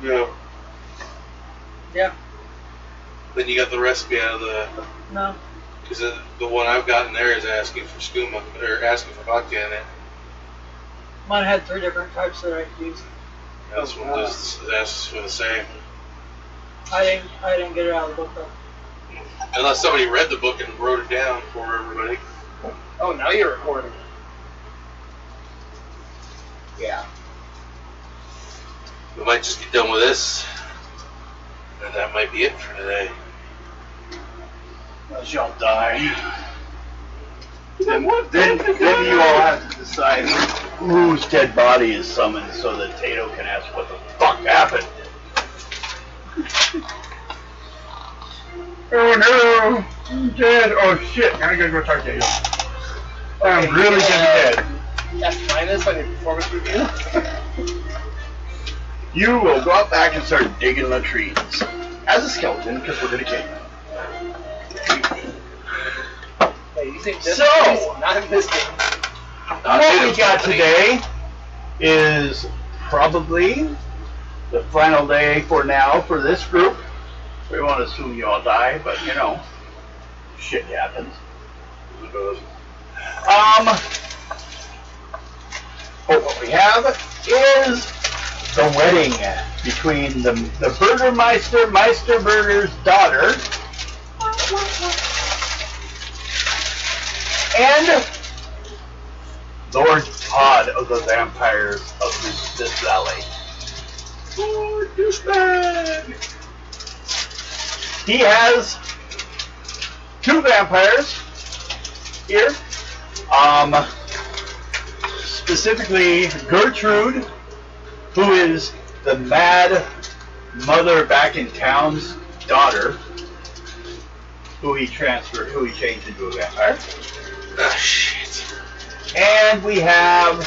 Yeah. Yeah. Then you got the recipe out of the... No. Because the one I've gotten there is asking for skooma, or asking for vodka in it. Mine had 3 different types that I could use. This one just asks for the same. I didn't get it out of the book though. Unless somebody read the book and wrote it down for everybody. Oh, now you're recording. Yeah. We might just get done with this. And that might be it for today. Unless y'all die. Then you all have to decide whose dead body is summoned so that Tato can ask what the fuck happened. Oh no! I'm dead! Oh shit! I gotta go talk to Tato. I'm really gonna be dead. That's minus on your performance review. You will go out back and start digging the trees. As a skeleton, because we're gonna kill you. Hey, you think this So, is not in this game? What we got today is probably the final day for now for this group. We won't assume you all die, but you know, shit happens. What we have is the wedding between the Burgermeister, Meisterburger's daughter, and Lord Todd of the Vampires of this valley. Lord Douchebag! He has 2 vampires here. Specifically Gertrude, who is the mad mother back in town's daughter, who he changed into a vampire. Ah, shit. And we have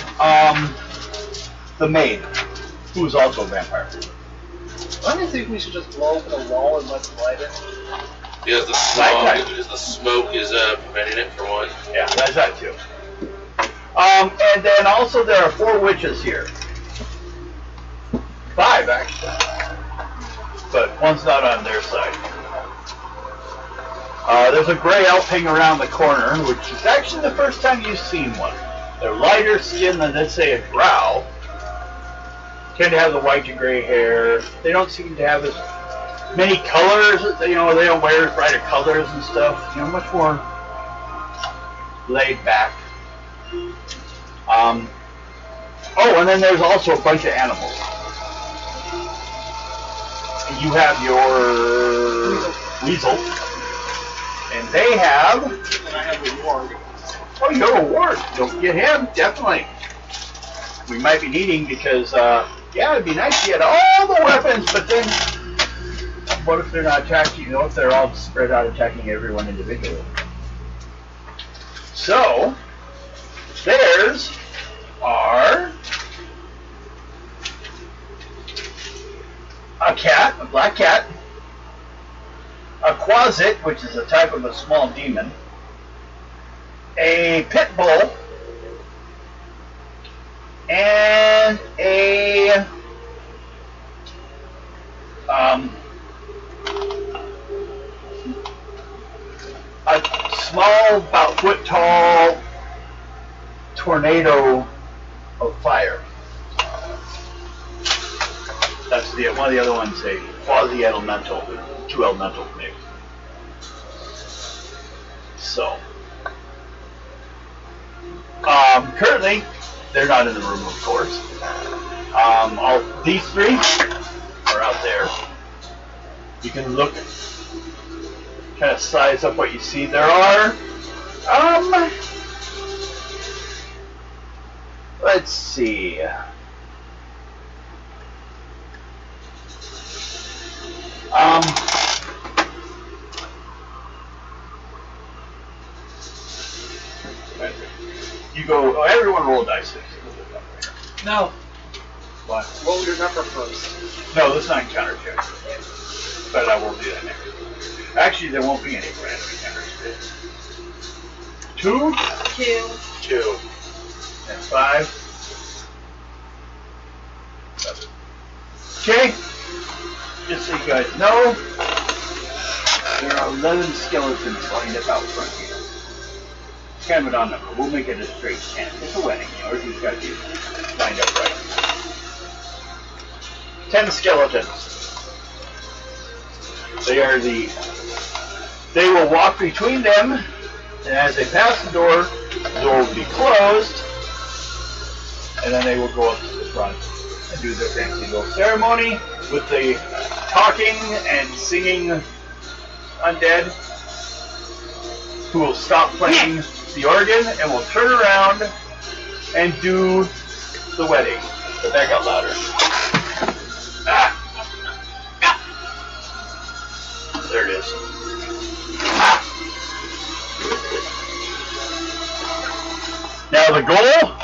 the maid, who's also a vampire. I don't think we should just blow open a wall and let's light it. Because the smoke is preventing it for one. Yeah, that's that too. And then also there are 4 witches here. 5 actually. But one's not on their side. There's a gray elf hanging around the corner, which is actually the first time you've seen one. They're lighter skinned than, let's say, a drow. Tend to have the white to gray hair. They don't seem to have as many colors. You know, they don't wear brighter colors and stuff. You know, much more laid back. Oh, and then there's also a bunch of animals. You have your weasel. And they have... And I have the warg. Oh, you have a ward. Don't get him, definitely. We might be needing because, yeah, it'd be nice to get all the weapons, but then what if they're not attacking you? What if they're all spread out attacking everyone individually? So, theirs are a cat, a black cat, a quasit, which is a type of a small demon, a pit bull, and a small, about foot tall tornado of fire. That's one of the other ones, a quasi-elemental, 2 elemental mix. So, currently, they're not in the room, of course. All these 3 are out there. You can look, kind of size up what you see. There are, let's see. You go, oh, everyone roll a dice. No. What? Roll your number first. No, this is not encounter check. But I will do that next. Actually, there won't be any random encounters. 2, 2, and 5, 7. Okay? Just so you guys know, there are 11 skeletons lined up out front here. Kind of an odd number. We'll make it a straight 10. It's a wedding, you know, everything's got to be lined up right. 10 skeletons. They will walk between them, and as they pass the door will be closed, and then they will go up to the front and do their fancy little ceremony with the talking and singing undead, who will stop playing the organ and will turn around and do the wedding. But that got louder. Ah. There it is. Ah. Now the goal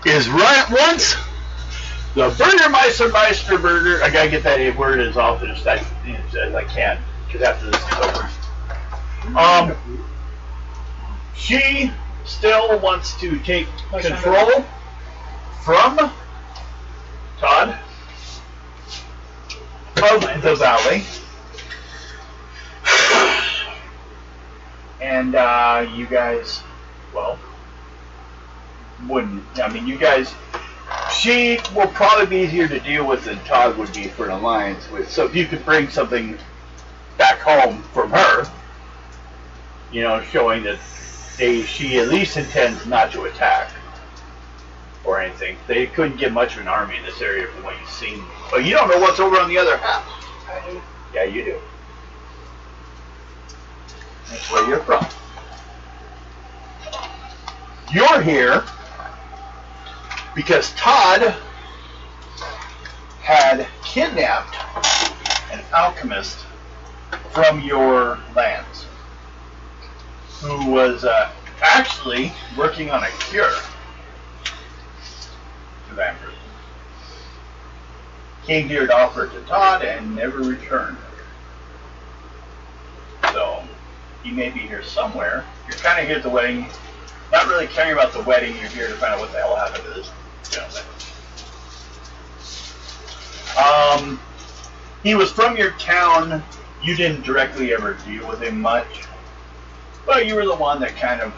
is run at once. The Burgermeister burger. I gotta get that word as often as I can, because after this is over. She still wants to take control from Todd of the valley. And you guys, well, wouldn't. I mean, you guys, she will probably be easier to deal with than Todd would be for an alliance with. So if you could bring something back home from her, you know, showing that she at least intends not to attack or anything. They couldn't get much of an army in this area from what you've seen. But you don't know what's over on the other half. I do. Yeah, you do. That's where you're from. You're here because Todd had kidnapped an alchemist from your lands, who was actually working on a cure to vampirism. Came here to offer it to Todd and never returned. So, he may be here somewhere. You're kind of here at the wedding, not really caring about the wedding. You're here to find out what the hell happened to this gentleman. He was from your town. You didn't directly ever deal with him much. But you were the one that kind of,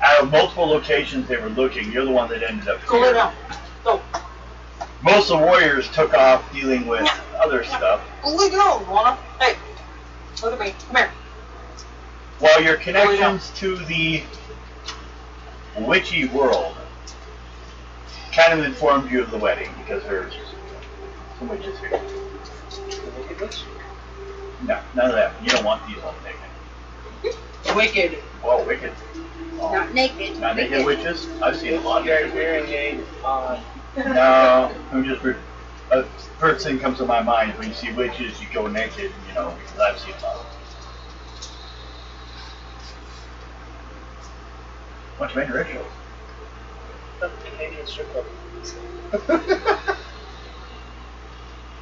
out of multiple locations they were looking, you're the one that ended up Go here. lay down. Go. Most of the warriors took off dealing with other stuff. Go lay down, Lana. Hey, look at me. Come here. While your connections to the witchy world kind of informed you of the wedding, because there's some witches here. No, none of that. You don't want these ones naked. Wicked. Whoa, wicked. Oh. Not naked. Not naked witches? I've seen a lot of naked witches. hearing aid on. No, I'm just first thing comes to my mind is when you see witches, you go naked, you know, because I've seen a lot of them. What's made rituals? The Canadian strip club.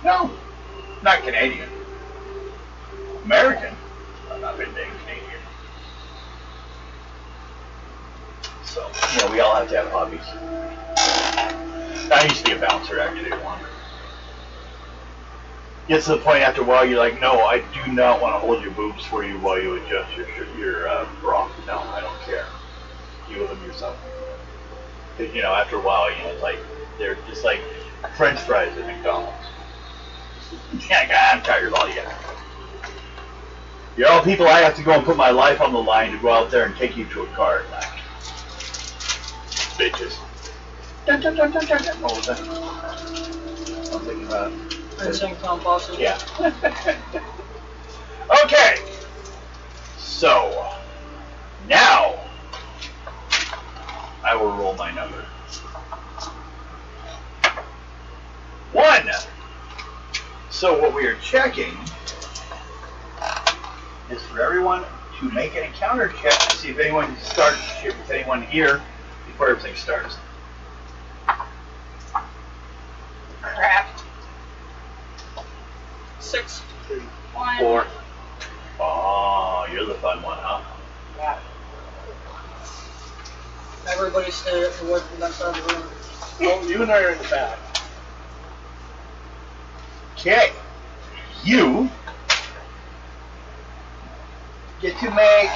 No, not Canadian. American. I've not been dating Canadian. So, you know, we all have to have hobbies. I used to be a bouncer actually at one. Gets to the point after a while you're like, no, I do not want to hold your boobs for you while you adjust your bra. No, I don't care. Deal with them yourself. Because, you know, after a while, you know, it's like, they're just like French fries at McDonald's. Yeah, I'm tired of all you. You're all people I have to go and put my life on the line to go out there and take you to a car at night. Bitches. Dun, dun, dun, dun, dun, dun. What was that? I'm thinking about it. Insane Tom Boston. Yeah. Okay. So, now, I will roll my number. 1. So what we are checking is for everyone to make an encounter check to see if anyone starts with anyone here before everything starts. Crap. 6. 1. 4. Oh, you're the fun one, huh? Yeah. Everybody stay away from that side of the room. Oh, you and I are in the back. Okay. You get to make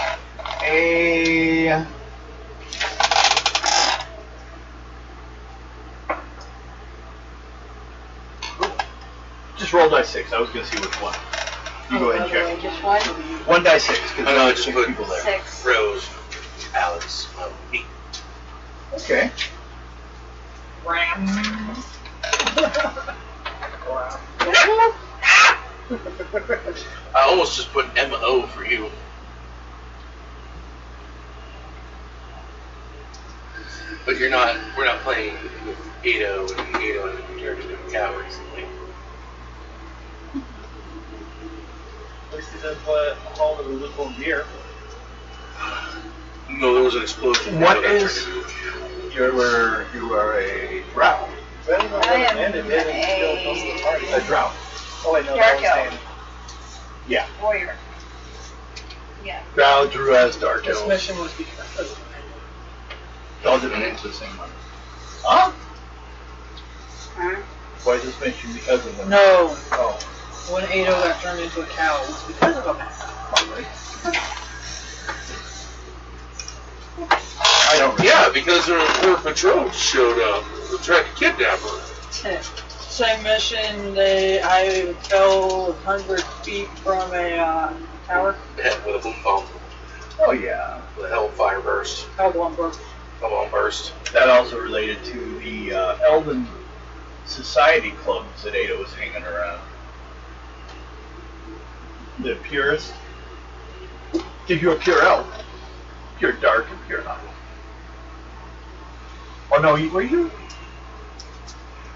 a just roll die 6. I was gonna see which one. You go ahead and check. Just one? 1 die 6. Because I know, it's six put people there. 6. Rose, Alex, me. Okay. Ram. I almost just put MO for you. But we're not playing with Ado and Ado and turned into a cow recently. At least he didn't put all of the little beer. No, there was an explosion. What That is- turned into a- You are a drow. I don't know what I am Amanda did and killed most of the party. A drow. Oh, I know Dark that elf. was Yeah. Warrior. Yeah. Drow, Druaz, Dark This Elf. mission was because All different names for the same one. Huh? Huh? Why is this mission because of them? no, Oh. when Ado got turned into a cow, it was because of a man. I don't. Yeah, because their poor patrol showed up, tried to kidnap her. Same mission, I fell 100 feet from a tower. Hit with a boom bomb, Oh yeah. with a hellfire burst, Hell bomb broke. come on burst. That also related to the Elven Society clubs that Ada was hanging around. The purist. If you're a pure elf, pure dark and pure light. Oh no, were you?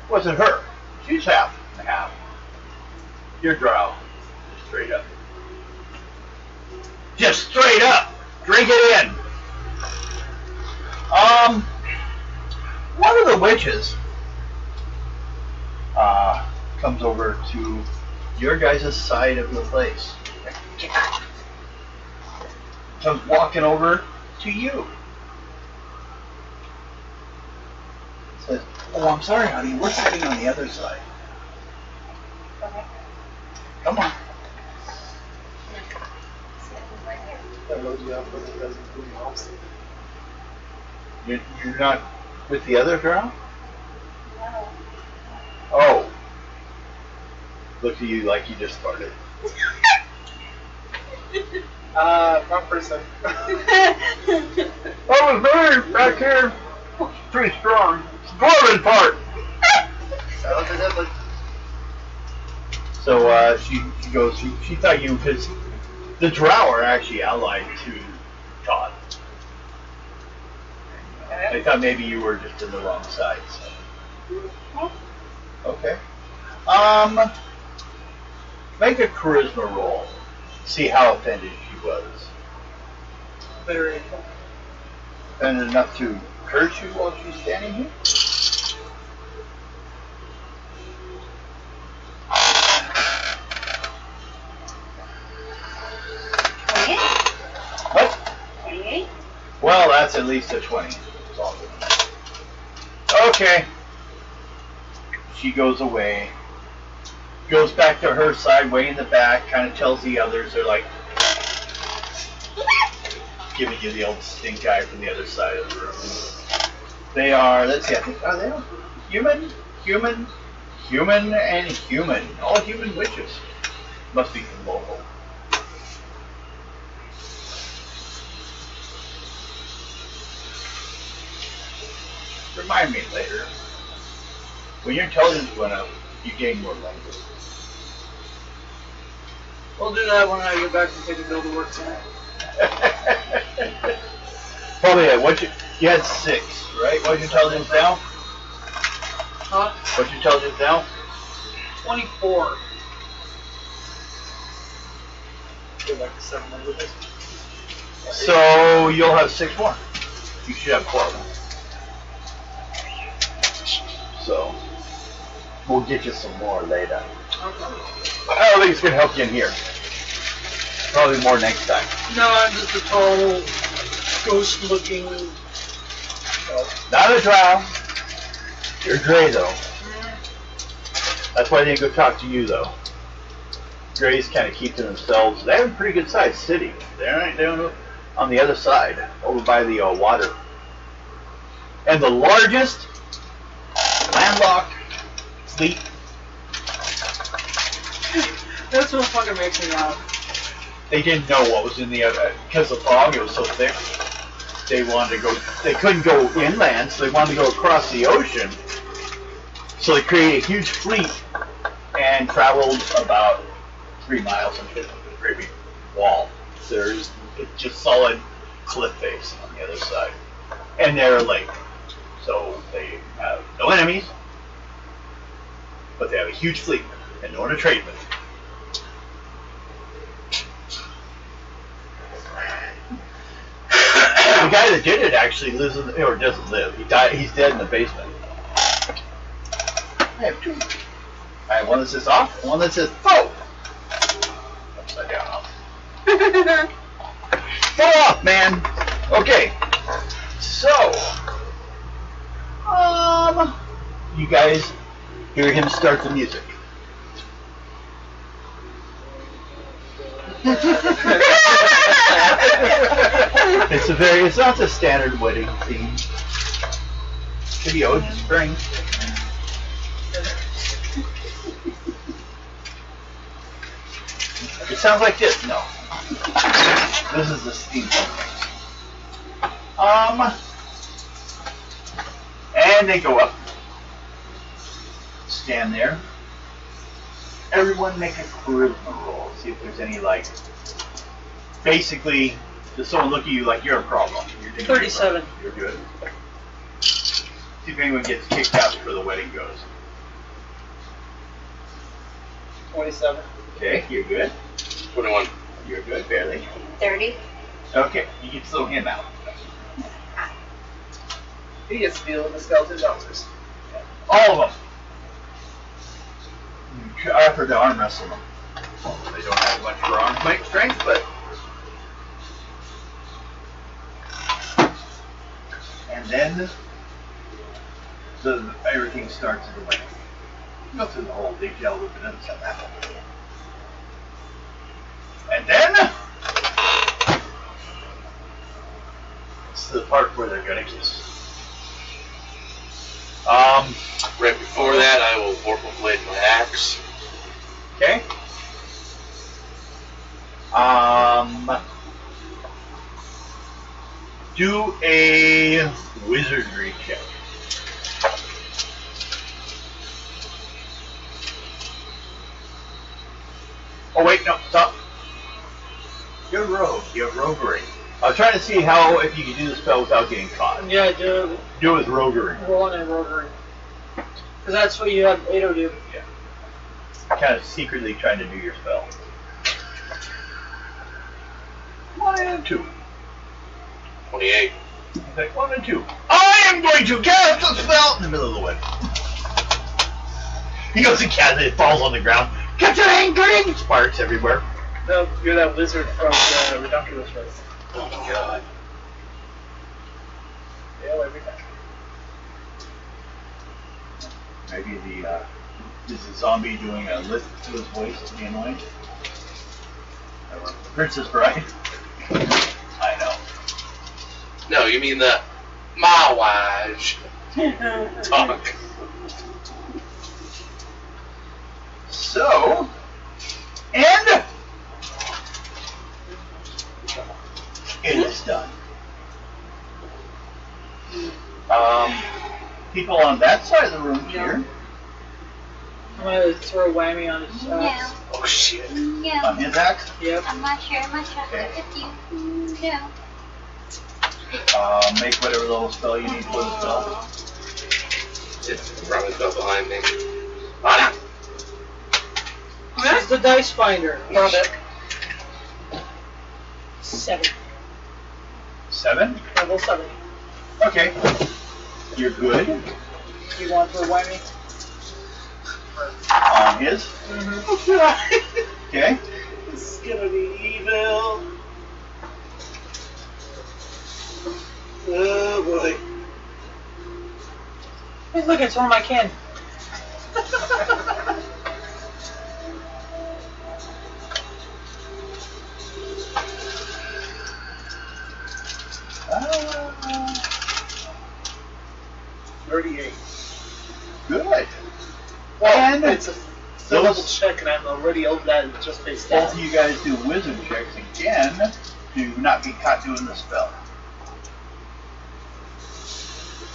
Wasn't her. She's half and half. You're drow. Just straight up. Just straight up. Drink it in. One of the witches comes over to your guys' side of the place. Comes walking over to you. Says, "Oh, I'm sorry, honey. We're sitting on the other side. Okay. Come on." Right here. that loads you up with it doesn't include the opposite. You're not with the other drow? No. Oh. Look at you like you just started. Wrong person. I was very back here. Pretty strong. Dwarven part. Sounds like that, but So she goes. She thought you, because the drow are actually allied to Todd. I thought maybe you were just in the wrong side. So. Okay. Make a charisma roll. See how offended she was. Very. Offended enough to curse you while she's standing here? What? 28? Well, that's at least a 20. It's all good. Okay. She goes away. Goes back to her side, way in the back, kind of tells the others, they're like, giving you the old stink eye from the other side of the room. They are, let's see, I think, are they all human, and human. All human witches. Must be from local. Remind me later. When your intelligence went up, you gained more language. We'll do that when I get back and take a bill to work tonight. Probably you had 6, right? What's your intelligence now? Huh? What's your intelligence now? 24. go back to 7 languages. So you'll have 6 more. You should have 12. So we'll get you some more later. Okay. I don't think it's gonna help you in here. Probably more next time. No, I'm just a tall, ghost-looking. Not a drow. You're gray though. That's why they didn't go talk to you, though. Grays kind of keep to themselves. They have a pretty good sized city. They're right down on the other side, over by the water. And the largest landlocked fleet. That's what fucking makes me laugh. They didn't know what was in the other, because the fog, it was so thick. They wanted to go, they couldn't go inland, so they wanted to go across the ocean. So they created a huge fleet and traveled about 3 miles into the great big wall. There's just solid cliff face on the other side. And they're a lake. So they have no enemies, but they have a huge fleet and no one to trade with. The guy that did it actually lives in the, or doesn't live. He died. He's dead in the basement. I have 2. I have one that says off and one that says "Fo." Upside down off. Fall off, man. Okay. So, you guys hear him start the music. It's not the standard wedding theme. Could be Ode to Spring. It sounds like this. No. This is the steampunk. And they go up. Stand there. Everyone make a charisma roll. See if there's any, like, basically, does someone look at you like you're a problem? You're 37. You're good. See if anyone gets kicked out before the wedding goes. 27. Okay, you're good. 21. You're good, barely. 30. Okay, you can throw him out. He gets to deal with the skeleton monsters. All of them. I offered to arm wrestle them. They don't have much for arm strength, but. And then everything starts at the wedding. Go through the whole detail with it, doesn't happen. And then it's the part where they're gonna kiss. Right before that, I will warp a blade my axe. Okay. Do a wizardry check. Oh wait, no, stop. You're a rogue. You have roguery. I was trying to see how if you could do the spell without getting caught. Yeah, I do. Do it with roguery. Rolling and roguery. Because that's what you have Ado do. Yeah. Kind of secretly trying to do your spell. 1 and 2. 28. Okay, 1 and 2. I am going to cast a spell in the middle of the wedding. He goes and casts it, it falls on the ground. Get your angry! Sparks everywhere. No, you're that wizard from the Redunculous race. Oh my god. Fail every time. Maybe is the zombie doing a lift to his voice to be annoying? Princess Bride. I know. No, you mean the Mawaj talk. So, and it is done. People on that side of the room here, I'm gonna throw a whammy on his axe. Oh shit. on No. his axe, Yep. I'm not sharing my chocolate Okay. with you. No. make whatever little spell you need for the spell. It's probably fell behind me. Ah, She's the dice finder. Love it. 7. 7? Level 7. Okay. You're good. You want to throw a whammy? On his. Okay. This is gonna be evil. Oh boy. Hey, look, it's one of my kin. still double check, and I'm already over that and just face Both that. of you guys do wisdom checks again. Do not get caught doing the spell.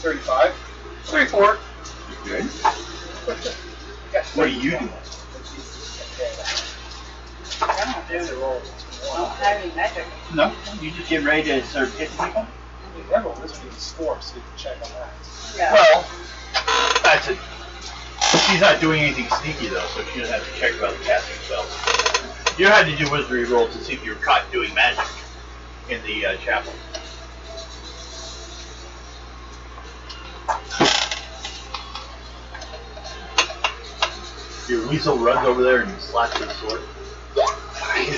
35. 34. Good. What What are you doing? I don't do roll. I don't have any magic. No, you just get ready to start hitting people. Remember, this would be score, so you can check on that. Yeah. Well, that's it. She's not doing anything sneaky though, so she doesn't have to check about the casting spells. You had to do wizardry rolls to see if you were caught doing magic in the chapel. Your weasel runs over there and slaps his sword.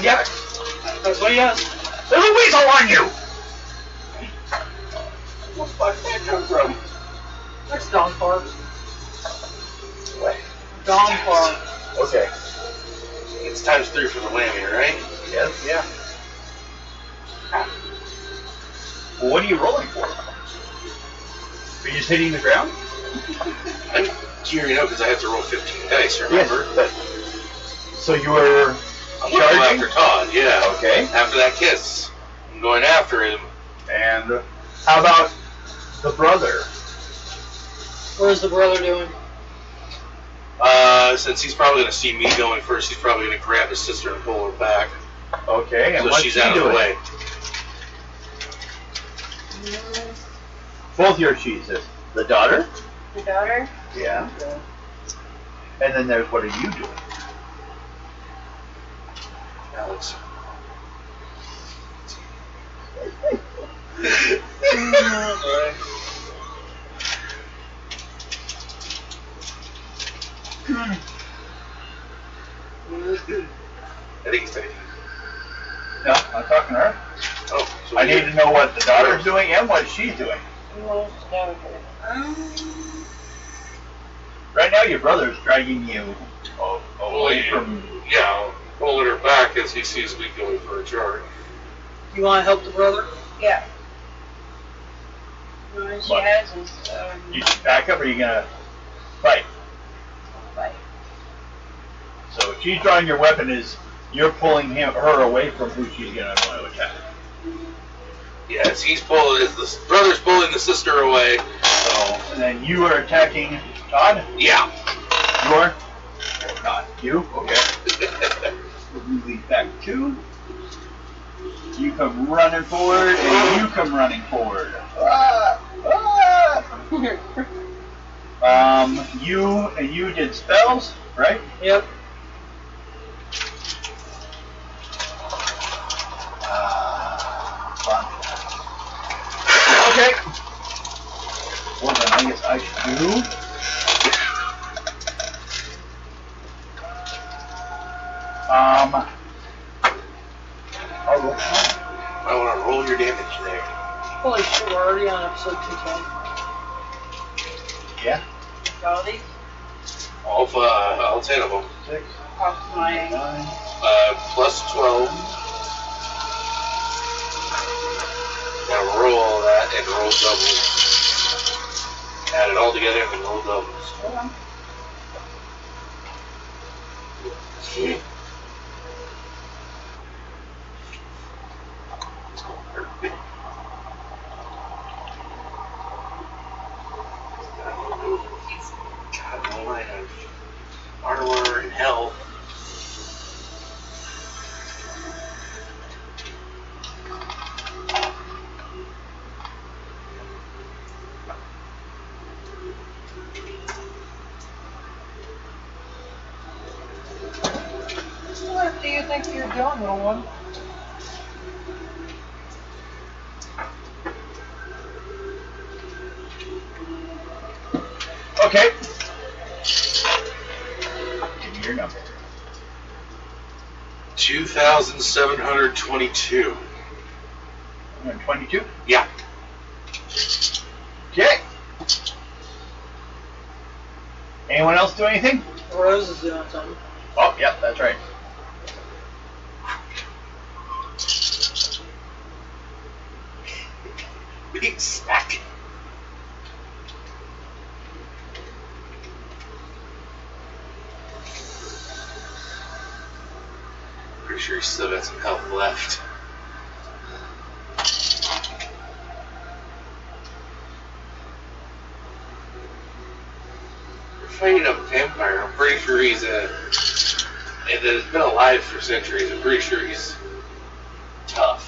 Yep. That's what he has. There's a weasel on you! Where the fuck did that come from? That's Dawn Park. What? Dawn Park. Okay. It's times 3 for the whammy, right? Yes. Yeah. Well, what are you rolling for? Are you just hitting the ground? You already know because I have to roll 15 dice, remember? Yes, but so you were I'm going charging? after Todd, yeah. Okay. After that kiss, I'm going after him. And how about the brother? What is the brother doing? Since he's probably going to see me going first, he's probably going to grab his sister and pull her back. Okay, and So what's she's she out of doing? the way. Both your cheeses. The daughter? The daughter? Yeah. And then there's what are you doing? Alex. Alright. I think he's taking. No, I'm talking to her. Oh, so I need to know what the daughter's doing and what she's doing. Right now, your brother's dragging you away from. Yeah, pulling her back as he sees me going for a charge. You want to help the brother? Yeah. What she What? has is, You just back up, or are you gonna fight? fight. So if she's drawing your weapon, is you're pulling her away from who she's gonna want to attack. Yes, he's pulling. The brother's pulling the sister away. So and then you are attacking Todd. Yeah. You are not you. Okay. We'll move these back 2. You come running forward, and you come running forward. You did spells, right? Yep. Fun. Okay. Well then, I guess I should do. I'll roll. I want to roll your damage there. Holy shit, we're already on episode 210. Yeah. All these All 10 of them. 6, off my 9. Plus 12. Now roll all that and roll doubles. Add it all together and roll doubles. Sweet. God, all I have armor and health. What do you think you're doing, little one? Okay. Give me your number. 2,722. 122. Yeah. Okay. Anyone else do anything? Rose is doing something. Oh, yep, that's right. Big sack. pretty sure he's still got some health left. We're fighting a vampire. I'm pretty sure he's and that has been alive for centuries. I'm pretty sure he's tough.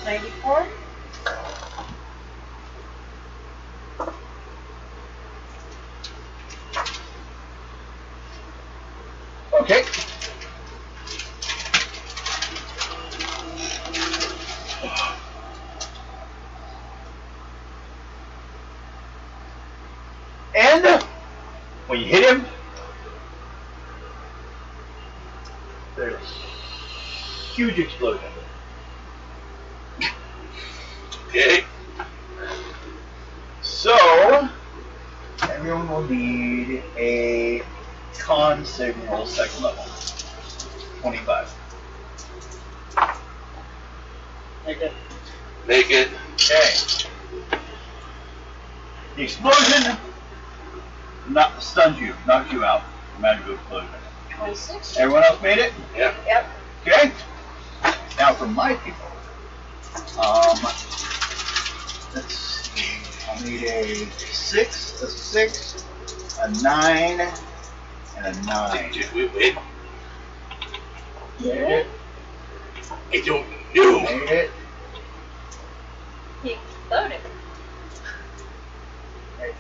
$94? Okay. And when you hit him, there's a huge explosion. Okay. So, everyone will need a con saving roll second level. 25. Make it. Make it. Okay. The explosion stuns you, knocks you out. Magical explosion. 26? Everyone else made it? Yeah. Yep. Okay. Now for my people. Let's see. I'll need a 6, a 6, a 9, and a 9. Did we win? Made it. I don't know. Made it. He exploded. Okay.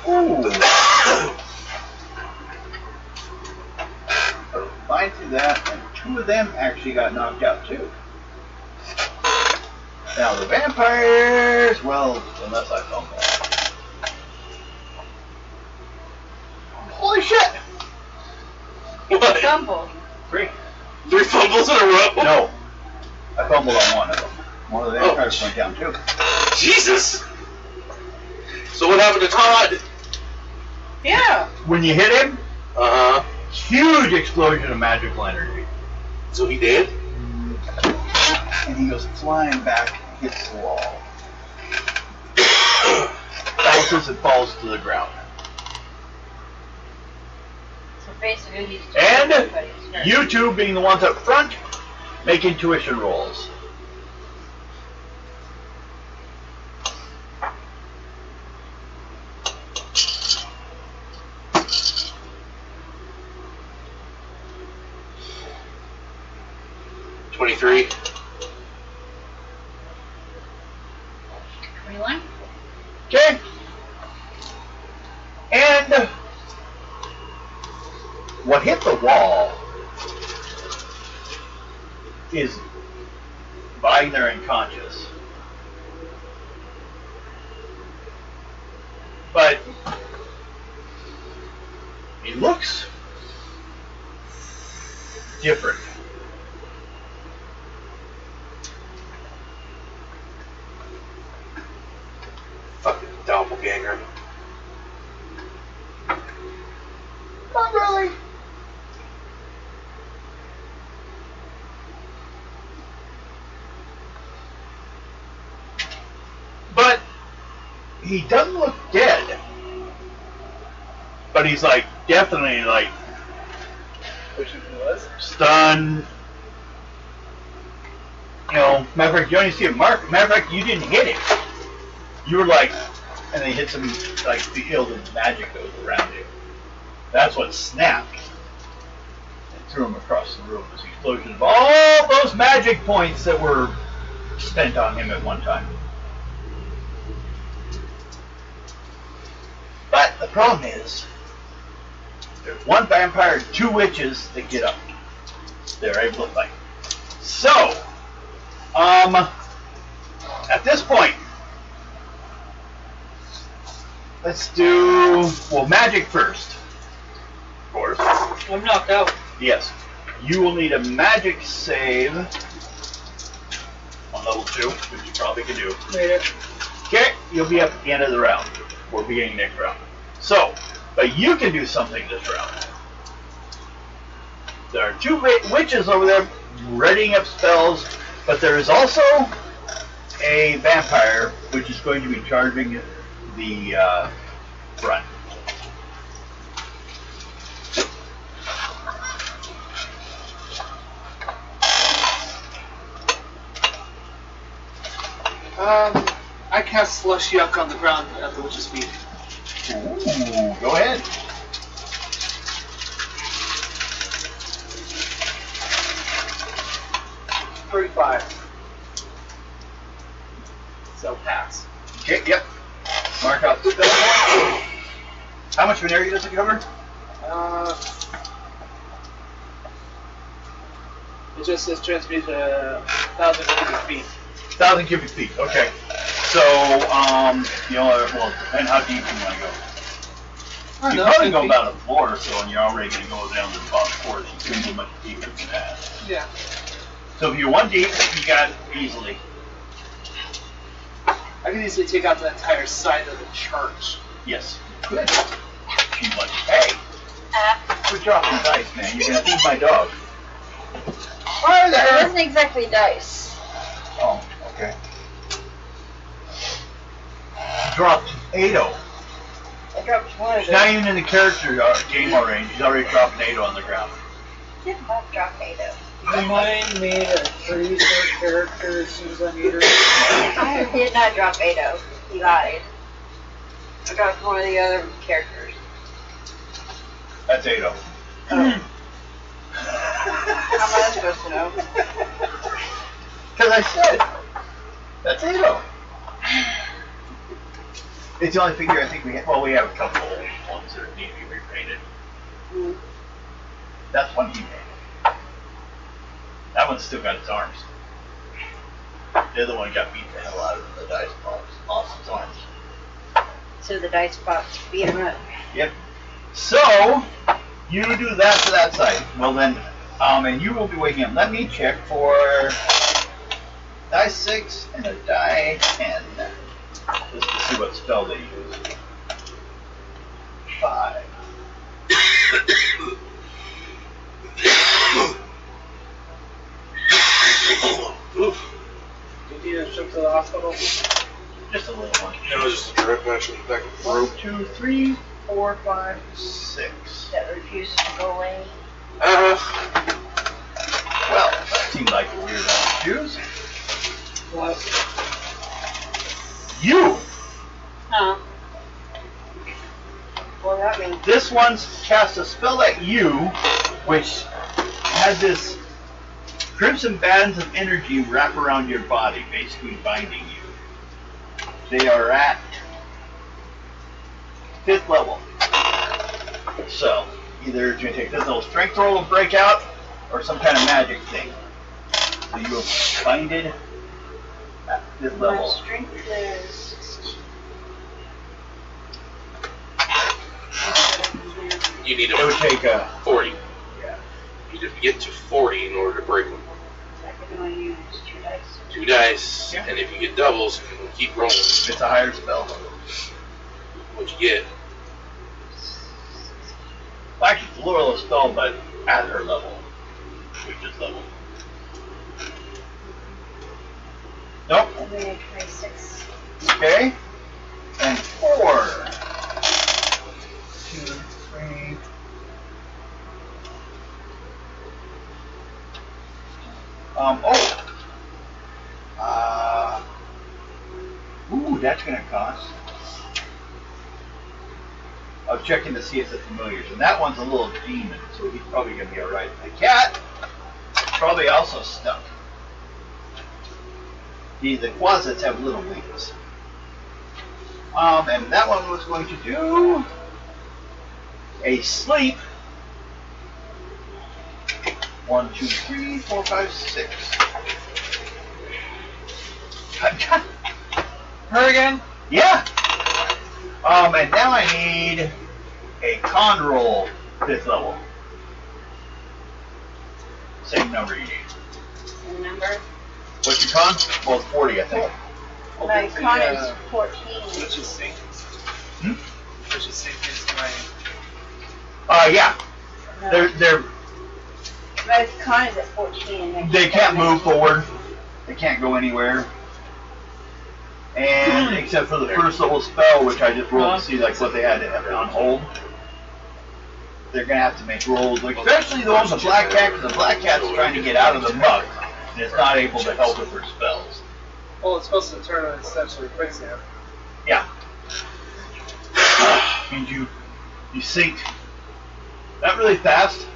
Ooh. Combined to that, and 2 of them actually got knocked out too. Now the vampires, well, unless I fumble. Holy shit! What? Fumble. 3. 3 fumbles in a row? No. I fumbled on one of them. One of the vampires Oh. went down too. Jesus! So what happened to Todd? Yeah. When you hit him, Uh-huh. huge explosion of magical energy. So he did? And he goes flying back, hits the wall. Bounces and falls to the ground. So basically he's just And everybody's hurt. you two, being the ones up front, make intuition rolls. $23. 21? Okay. And what hit the wall is lying there unconscious. But he looks different. Fucking doppelganger. Not really. But he doesn't look dead. But he's like definitely like Which it was. stunned. You know, matter of fact, you only see a mark. Matter of fact, you didn't hit him. You were like, and then he hits him, like feel the magic goes around him. That's what snapped and threw him across the room. This explosion of all those magic points that were spent on him at one time. But the problem is, there's one vampire and 2 witches that get up. They're able to fight. So, at this point, let's do, well, magic first. Of course. I'm knocked out. Yes. You will need a magic save on level 2, which you probably can do. Made it. Okay, you'll be up at the end of the round. We're beginning next round. So, but you can do something this round. There are 2 witches over there readying up spells, but there is also a a vampire, which is going to be charging the front. I cast Slush Yuck on the ground at the witch's feet. Ooh, go ahead. $35. So pass. Okay, yep. Mark out the spell. How much of an area does it cover? It just says transmute 1,000 cubic feet. 1,000 cubic feet. Okay. So, you know, well, depending how deep you want to go. I don't You know, probably go 50. about a floor or so, and you're already going to go down to the bottom floor. So you couldn't go much deeper than that. Yeah. So if you're one deep, you got it easily. I can easily take out the entire side of the church. Yes. Good. She's like, hey, quit dropping dice, man. You're going to feed my dog. Hi It there. wasn't exactly dice. Oh, okay. Dropped 8-0. I dropped one of She's not them. even in the character game range. She's already dropped an 8-0 on the ground. Did not drop Ado. Mine made a freeze for character as soon as I need her. I did not drop Ado. He lied. I dropped one of the other characters. That's 8-0. How am I supposed to know? Because I said, that's 8-0. It's the only figure I think we have. Well, we have a couple old ones that need to be repainted. Mm. That's one he made. That one's still got its arms. The other one got beat the hell out of the dice box. Lost its arms. So the dice box beat him up. Yep. So, you do that to that side. Well then, and you will be waking up. Let me check for die 6 and a die 10. Just to see what spell they use. 5. Did you need a trip to the hospital? Just a little one. It was just a drip actually back and 1, forth. 2, 3, 4, 5, 6. That refuses to go away. Well, that seems like a weird one to choose. What? You! Huh? Well, that means This one's cast a spell at you, which has this crimson bands of energy wrap around your body, basically binding you. They are at 5th level. So, either you're going to take 5th level strength roll and break out, or some kind of magic thing. So you are binded at 5th my level. strength is 16. You need It would to take a 40. yeah. You need to get to 40 in order to break them. I can only use 2 dice. 2 dice, Yeah. and if you get doubles, you can keep rolling. It's a higher spell. What you get. Well, actually, it's lower level spell, but at her level, which is level. Nope. I'm going to 26. Okay. And 4. 2, 3. Ooh, that's gonna cost. I was checking to see if the familiars, and that one's a little demon, so he's probably gonna be alright. The cat, probably also stuck. The quasits have little wings. And that one was going to do a sleep. 1, 2, 3, 4, 5, 6. Her again? Yeah. And now I need a con roll 5th level. Same number you need. Same number. What's your con? Well, it's 40, I think. My con is 14. Which is sync. Hmm? Which is sync is my. Yeah. No. They're My con is at 14. And they can't move forward. They can't go anywhere. And except for the first level spell, which I just rolled to see like what they had to have on hold, they're gonna have to make rolls. Like, especially the ones with Black Cat, because the Black Cat's trying to get out of the muck and it's not able to help with her spells. Well, it's supposed to turn on essentially quicksand. Yeah. And you sink. Not really fast,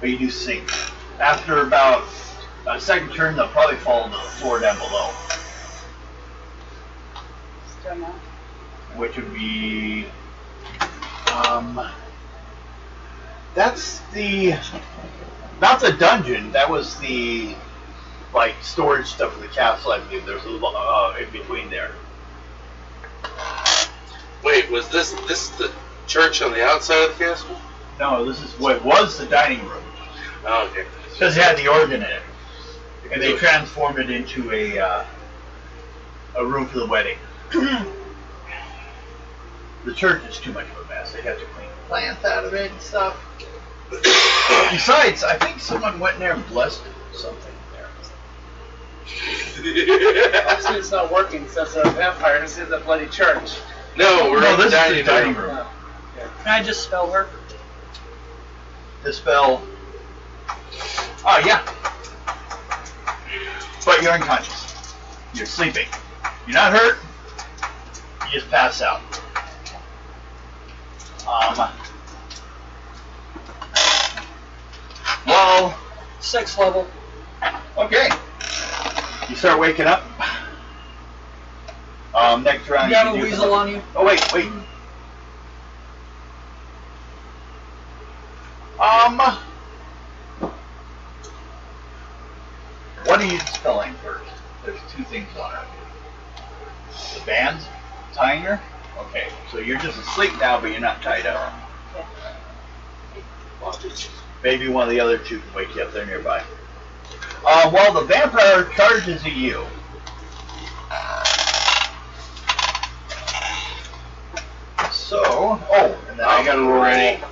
but you do sink. After about a second turn, they'll probably fall to the floor down below. Which would be, that's the, not the dungeon, that was the, like, storage stuff for the castle, I believe. There's a little, in between there. Wait, was this the church on the outside of the castle? No, this is what was the dining room. Oh, okay. Because it had the organ in it. And they transformed it into a room for the wedding. The church is too much of a mess. They have to clean plants out of it and stuff. Besides, I think someone went in there and blessed something there. Obviously, it's not working since the vampires in the bloody church. No, we're in this the is the dining room. Yeah. Can I just spell her? The spell. Oh, yeah. But you're unconscious. You're sleeping. You're not hurt. You just pass out. Well, 6th level. okay. You start waking up. Next round. You have can a do weasel on you? Oh, wait. What are you spelling first? There's two things on her. The bands? Tying her? Okay, so you're just asleep now, but you're not tied up. Maybe one of the other two can wake you up. They're nearby. Well, the vampire charges at you. So, and then I gotta roll. Ready.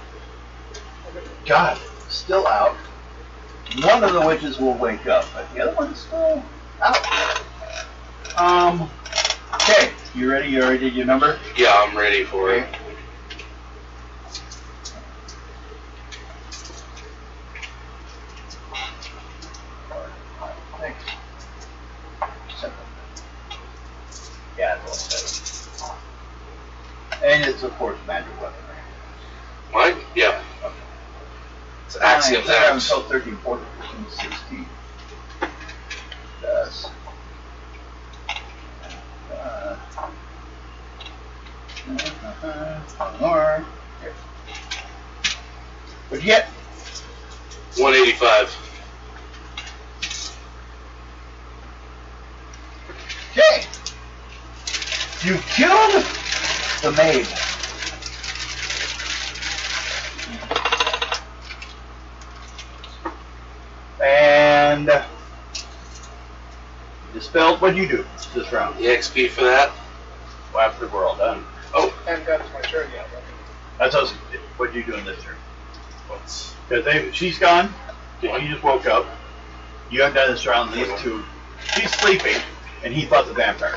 God, still out. One of the witches will wake up, but the other one's still out. Okay, you ready? You already did your number? Yeah, I'm ready for it. Thanks. 7. Yeah, it's 7. And it's, of course, magic weapon. Mine? Yeah. Okay. It's Axiom's axe. 12, 13, 14, 15, 16. Yes. One more. Here. What'd you get? 185. Okay. You killed the maid. And dispelled. What'd you do this round? The XP for that? Well, after we're all done. Oh, I haven't gotten to my turn yet. That's us. What'd you do in this turn? what's... Because she's gone. You just woke up. You haven't done this round. These two. She's sleeping, and he fought the vampire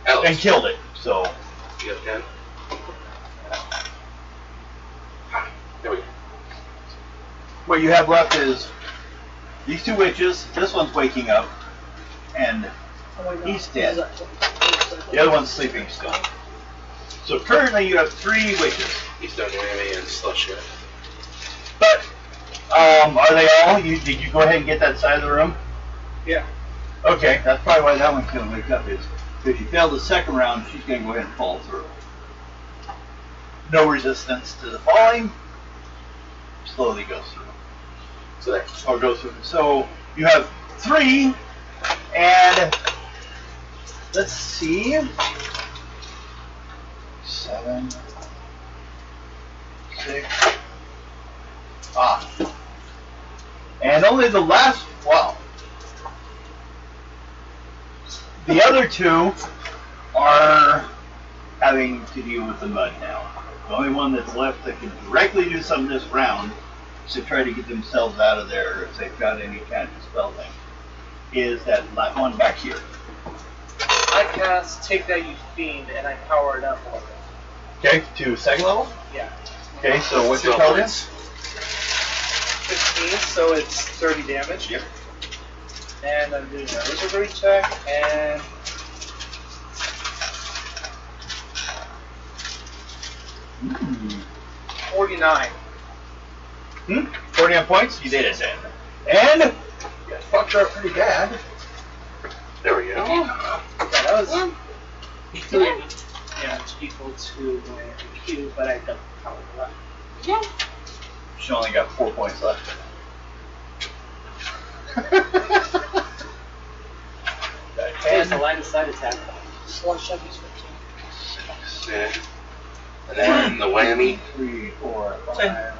Alex. and killed it. So. You got 10? There we go. What you have left is these two witches. This one's waking up, and Oh my God. he's dead. What is that? The other one's sleeping still. So currently you have 3 witches. He's done enemy and slush yet. But are they all? Did you go ahead and get that side of the room? Yeah. Okay, that's probably why that one's gonna wake up. Is if you fail the second round, she's gonna go ahead and fall through. No resistance to the falling. Slowly goes through. So there. Or goes through. So you have 3, and let's see, 7, 6. And only the last. Wow. The other 2 are having to deal with the mud now. The only one that's left that can directly do something this round is to try to get themselves out of there if they've got any kind of spell thing, is that one back here. I cast Take That You Fiend, and I power it up a little bit. Okay, to second level? Yeah. Okay, so what's your Spell intelligence? 15, so it's 30 damage. Yep. And I'm doing a wizardry check, and... 49. 49 points? You did it then. And you fucked her up pretty bad. There we go. Yeah, that was... Yeah, it's equal to my Q, but I don't power it up. Yeah. She only got 4 points left. And the line of sight attack. Slush up is 15. Yeah. And then the whammy. 3, 4, 5.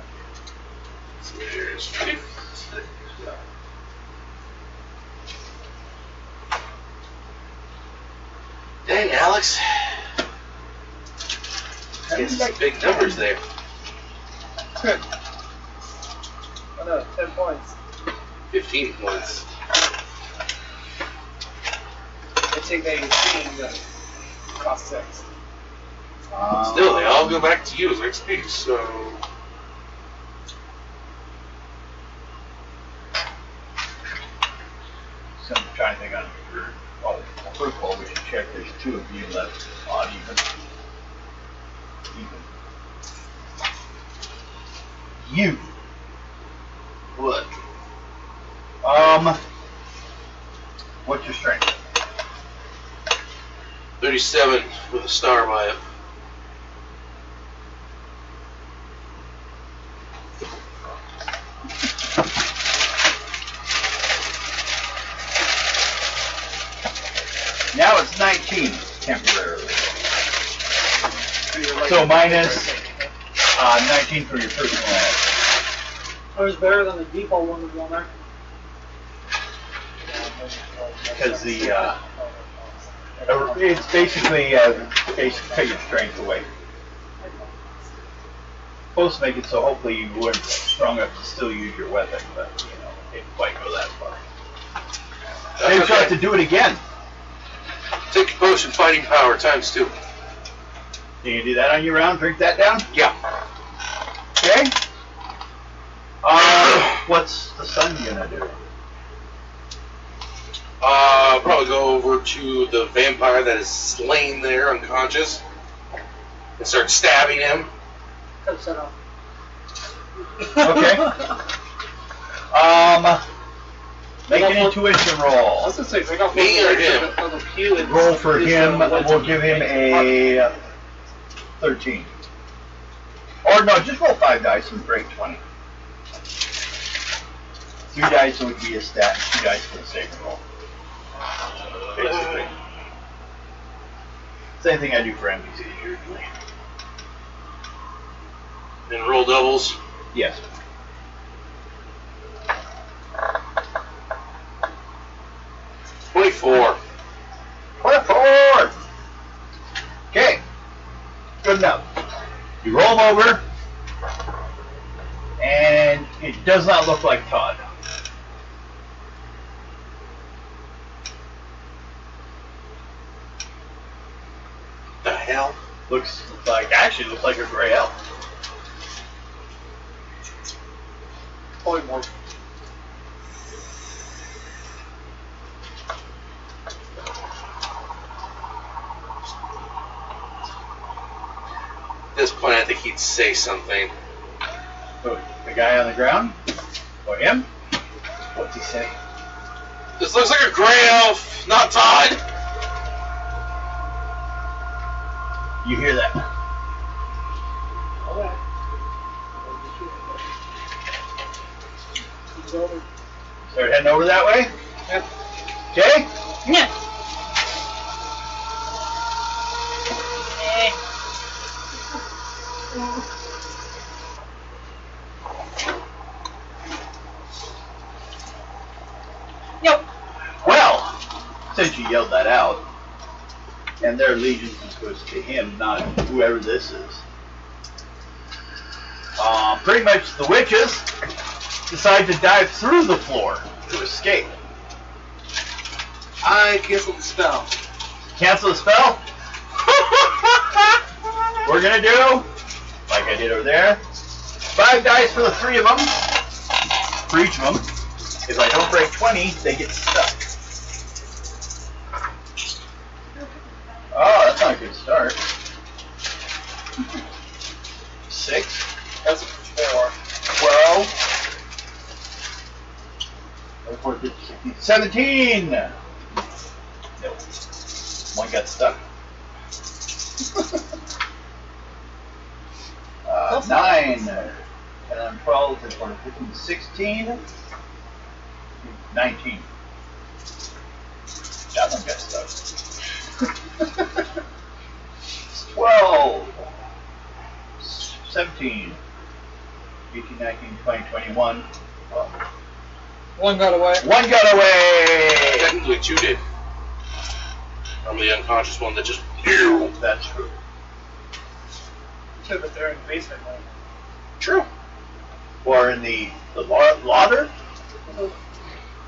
So there's 50. Dang, Alex. Get some big numbers there. Good. Oh no, 10 points. 15 points. I take that you Fiend, that cost 6. Still, they all go back to you as XP, so... So I'm trying to think on your... Oh, first of all, we should check there's 2 of you left on even. You. What? What's your strength? 37 with a star by it. Now it's 19 temporarily. So minus 19 for your personal attack. It was better than the default one was on there. Because the it's basically take your strength away. Supposed to make it so hopefully you weren't strong enough to still use your weapon, but you know, it didn't quite go that far. Maybe try to do it again. Take your potion fighting power times 2. Can you do that on your round? Drink that down? Yeah. Okay. What's the sun gonna do? Probably go over to the vampire that is slain there, unconscious, and start stabbing him. Cut that off. Okay. Make an intuition I roll. was gonna say, take off Me or him? of the Q and Roll for use him. the legend We'll give him to a 13. Or no, just roll 5 dice and break 20. 3 dice would be a stat, 2 dice for the saving roll. Basically. Same thing I do for NPCs usually. And roll doubles. Yes. $24. 24! Okay. Good enough. You roll him over, and it does not look like Todd. The hell? Looks like a gray elf. polymorph. At this point, I think he'd say something. So, the guy on the ground? Or him? What's he say? This looks like a gray elf, not Todd. You hear that? Alright. He's over. Start heading over that way? Yep. Okay? Yeah. Nope. Well, since you yelled that out, and their allegiance goes to him, not whoever this is. Pretty much the witches decide to dive through the floor to escape. I cancel the spell. Cancel the spell. We're gonna do, like I did over there, 5 dice for the 3 of them, for each of them. If I don't break 20, they get stuck. Oh, that's not a good start. 6. That's 4. 12. 17. Nope. One got stuck. 9. 10, 12, 13, 15, 16. 19. That one got stuck. 12. 17. 18, 19, 20, 21. One got away. One got away! Technically 2 did. I'm the unconscious one that just... That's true. Yeah, but they're in the basement. Like. True. Or in the lauder?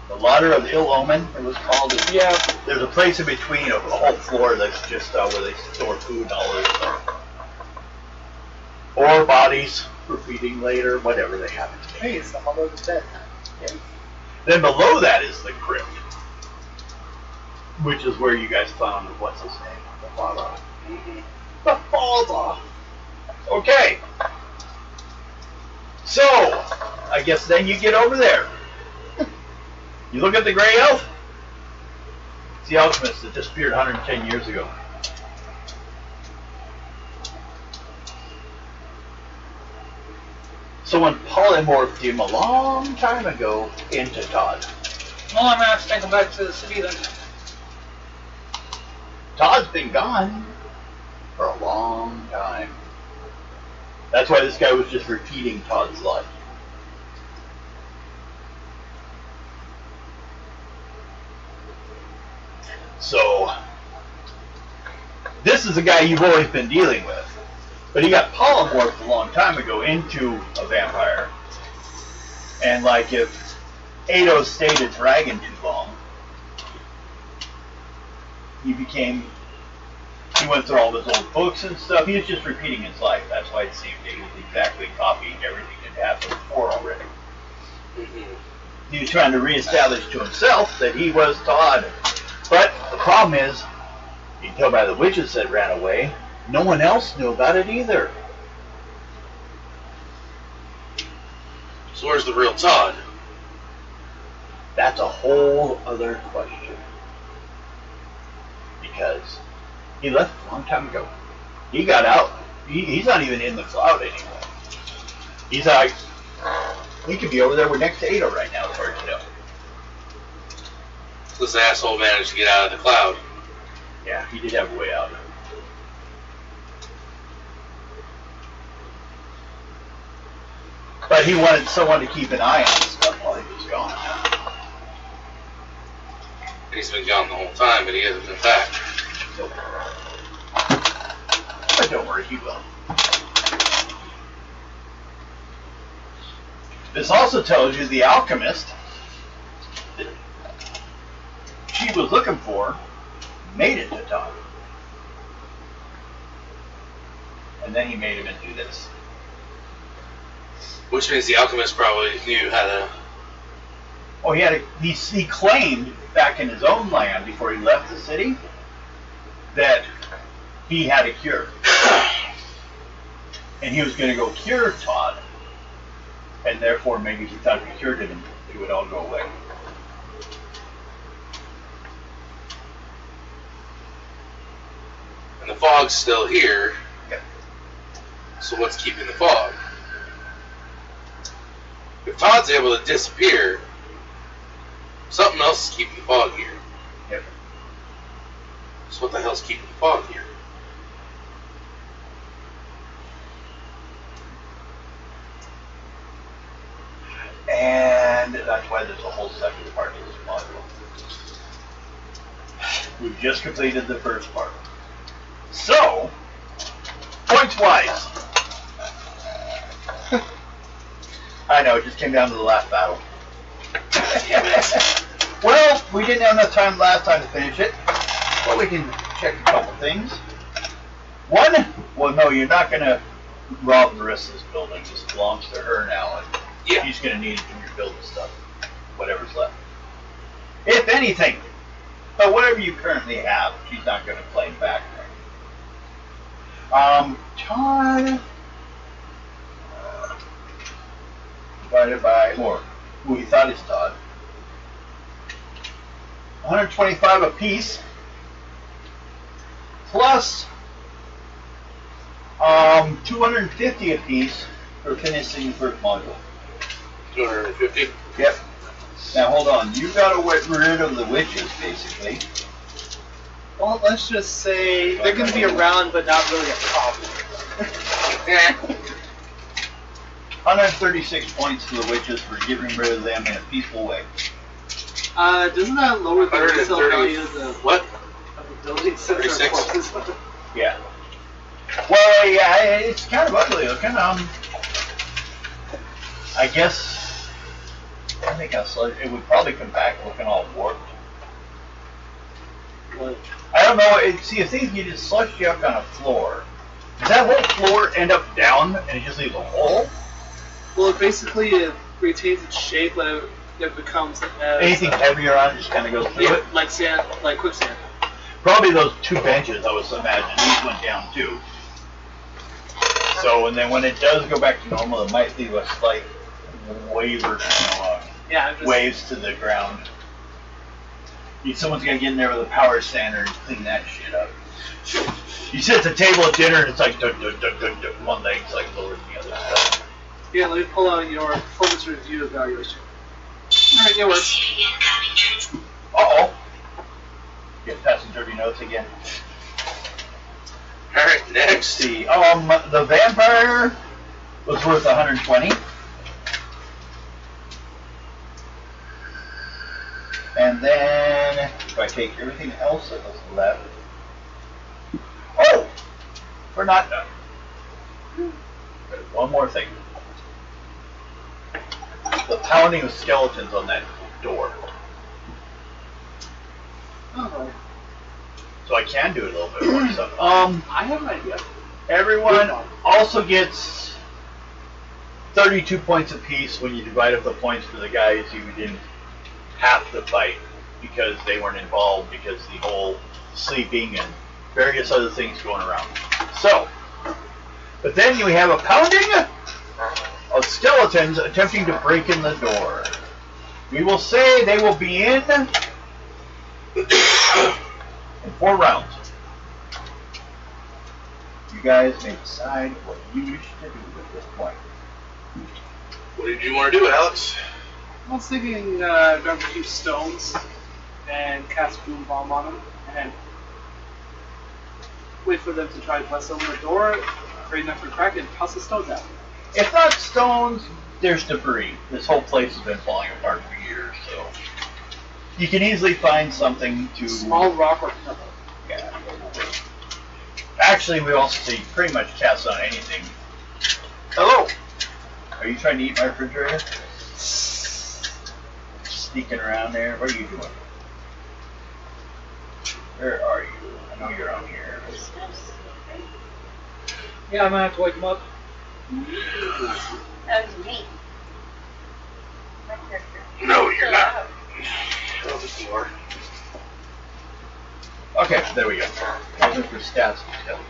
The lauder of ill omen, it was called. Yeah. There's a place in between a whole floor that's just where they store food and all this stuff. Or bodies for feeding later, whatever they happen to be. Hey, it's the Hollow of the Dead. Yeah. Then below that is the crypt, which is where you guys found what's his name, the father. The father. Okay. So, I guess then you get over there. You look at the gray elf. It's the alchemist that disappeared 110 years ago. Someone polymorphed him a long time ago into Todd. Well, I'm gonna have to take him back to the city then. Todd's been gone for a long time. That's why this guy was just repeating Todd's life. So, this is a guy you've always been dealing with. But he got polymorphed a long time ago into a vampire. And like if Ado stayed a dragon too long, he went through all his old books and stuff. He was just repeating his life. That's why it seemed he was exactly copying everything that happened before already. He was trying to reestablish to himself that he was Todd. But the problem is, you can tell by the witches that ran away, no one else knew about it either. So where's the real Todd? That's a whole other question. Because he left a long time ago. He got out. He's not even in the cloud anymore. He's like, he could be over there. We're next to Ado right now, as far as you know. This asshole managed to get out of the cloud. Yeah, he did have a way out. But he wanted someone to keep an eye on stuff while he was gone. He's been gone the whole time, but he hasn't been back. But don't worry, he will. This also tells you the alchemist that she was looking for made it to Todd. And then he made him into this. Which means the alchemist probably knew how to... Oh, he claimed back in his own land before he left the city that he had a cure. And he was going to go cure Todd. And therefore maybe he thought if he cured him, it would all go away. And the fog's still here. Yeah. So what's keeping the fog? If Todd's able to disappear, something else is keeping the fog here. Yep. So what the hell's keeping the fog here? And that's why there's a whole second part to this module. We've just completed the first part. So, points-wise. I know, it just came down to the last battle. Well, we didn't have enough time last time to finish it, but we can check a couple things. One, well, no, you're not going to rob Marissa's building. This belongs to her now, and Yeah. she's going to need it to rebuild the stuff, whatever's left. If anything, but whatever you currently have, she's not going to claim back. Todd divided by, or who he thought is Todd, 125 apiece, plus 250 apiece for finishing the first module. 250. Yep. Now hold on, you gotta get rid of the witches, basically. Well, let's just say they're going to be around, but not really a problem. 136 points to the witches for getting rid of them in a peaceful way. Doesn't that lower the resale 130. value of the, What? of the building since they're 36. closed? Yeah. Well, yeah, it's kind of ugly looking. I guess. I think it would probably come back looking all warped. What? I don't know. See, if things get slushy up on a floor, does that whole floor end up down and it just leaves a hole? Well, it retains its shape, but it becomes Anything heavier on it just kind of goes through it? like sand, like quicksand. Probably those two benches, I was imagining, these went down too. So, and then when it does go back to normal, it might leave a slight wave or Yeah, I'm just, waves to the ground. Someone's gonna get in there with a power sander and clean that shit up. You sit at the table at dinner and it's like dun, dun, dun, dun, dun, one leg's like lower than the other stuff. yeah, let me pull out your performance review evaluation. Alright, it works. Uh-oh. Get passing dirty notes again. Alright, Let's next. see. The vampire was worth 120. And then, if I take everything else that was left. Oh! We're not done. There's one more thing. The pounding of skeletons on that door. Oh, So I can do it a little bit more. So, I have an idea. everyone also gets 32 points apiece when you divide up the points for the guys who didn't have to fight because they weren't involved because the whole sleeping and various other things going around. So, but then you have a pounding of skeletons attempting to break in the door. We will say they will be in 4 rounds. You guys may decide what you wish to do at this point. What did you want to do, Alex? I was thinking grab a few stones and cast Boom Bomb on them, and wait for them to try to bust open the door, create enough for a crack, and toss the stones out. If not stones, there's debris. This whole place has been falling apart for years, so you can easily find something to. Small rock or pebble. Yeah. Actually, we also see pretty much cast on anything. Hello. Are you trying to eat my refrigerator? Sneaking around there. What are you doing? Where are you? I know you're on here. Yeah, I'm gonna have to wake him up. That was me. No, you're not. Oh, the floor. Okay, there we go. Looking for stats and skeletons.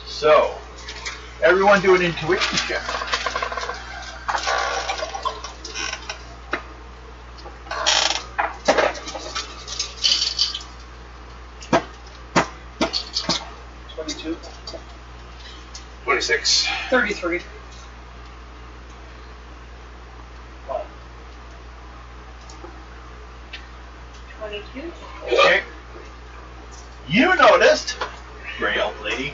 So, everyone do an intuition check. $22. 26. 33. What? 22. Okay. You noticed, gray elf lady,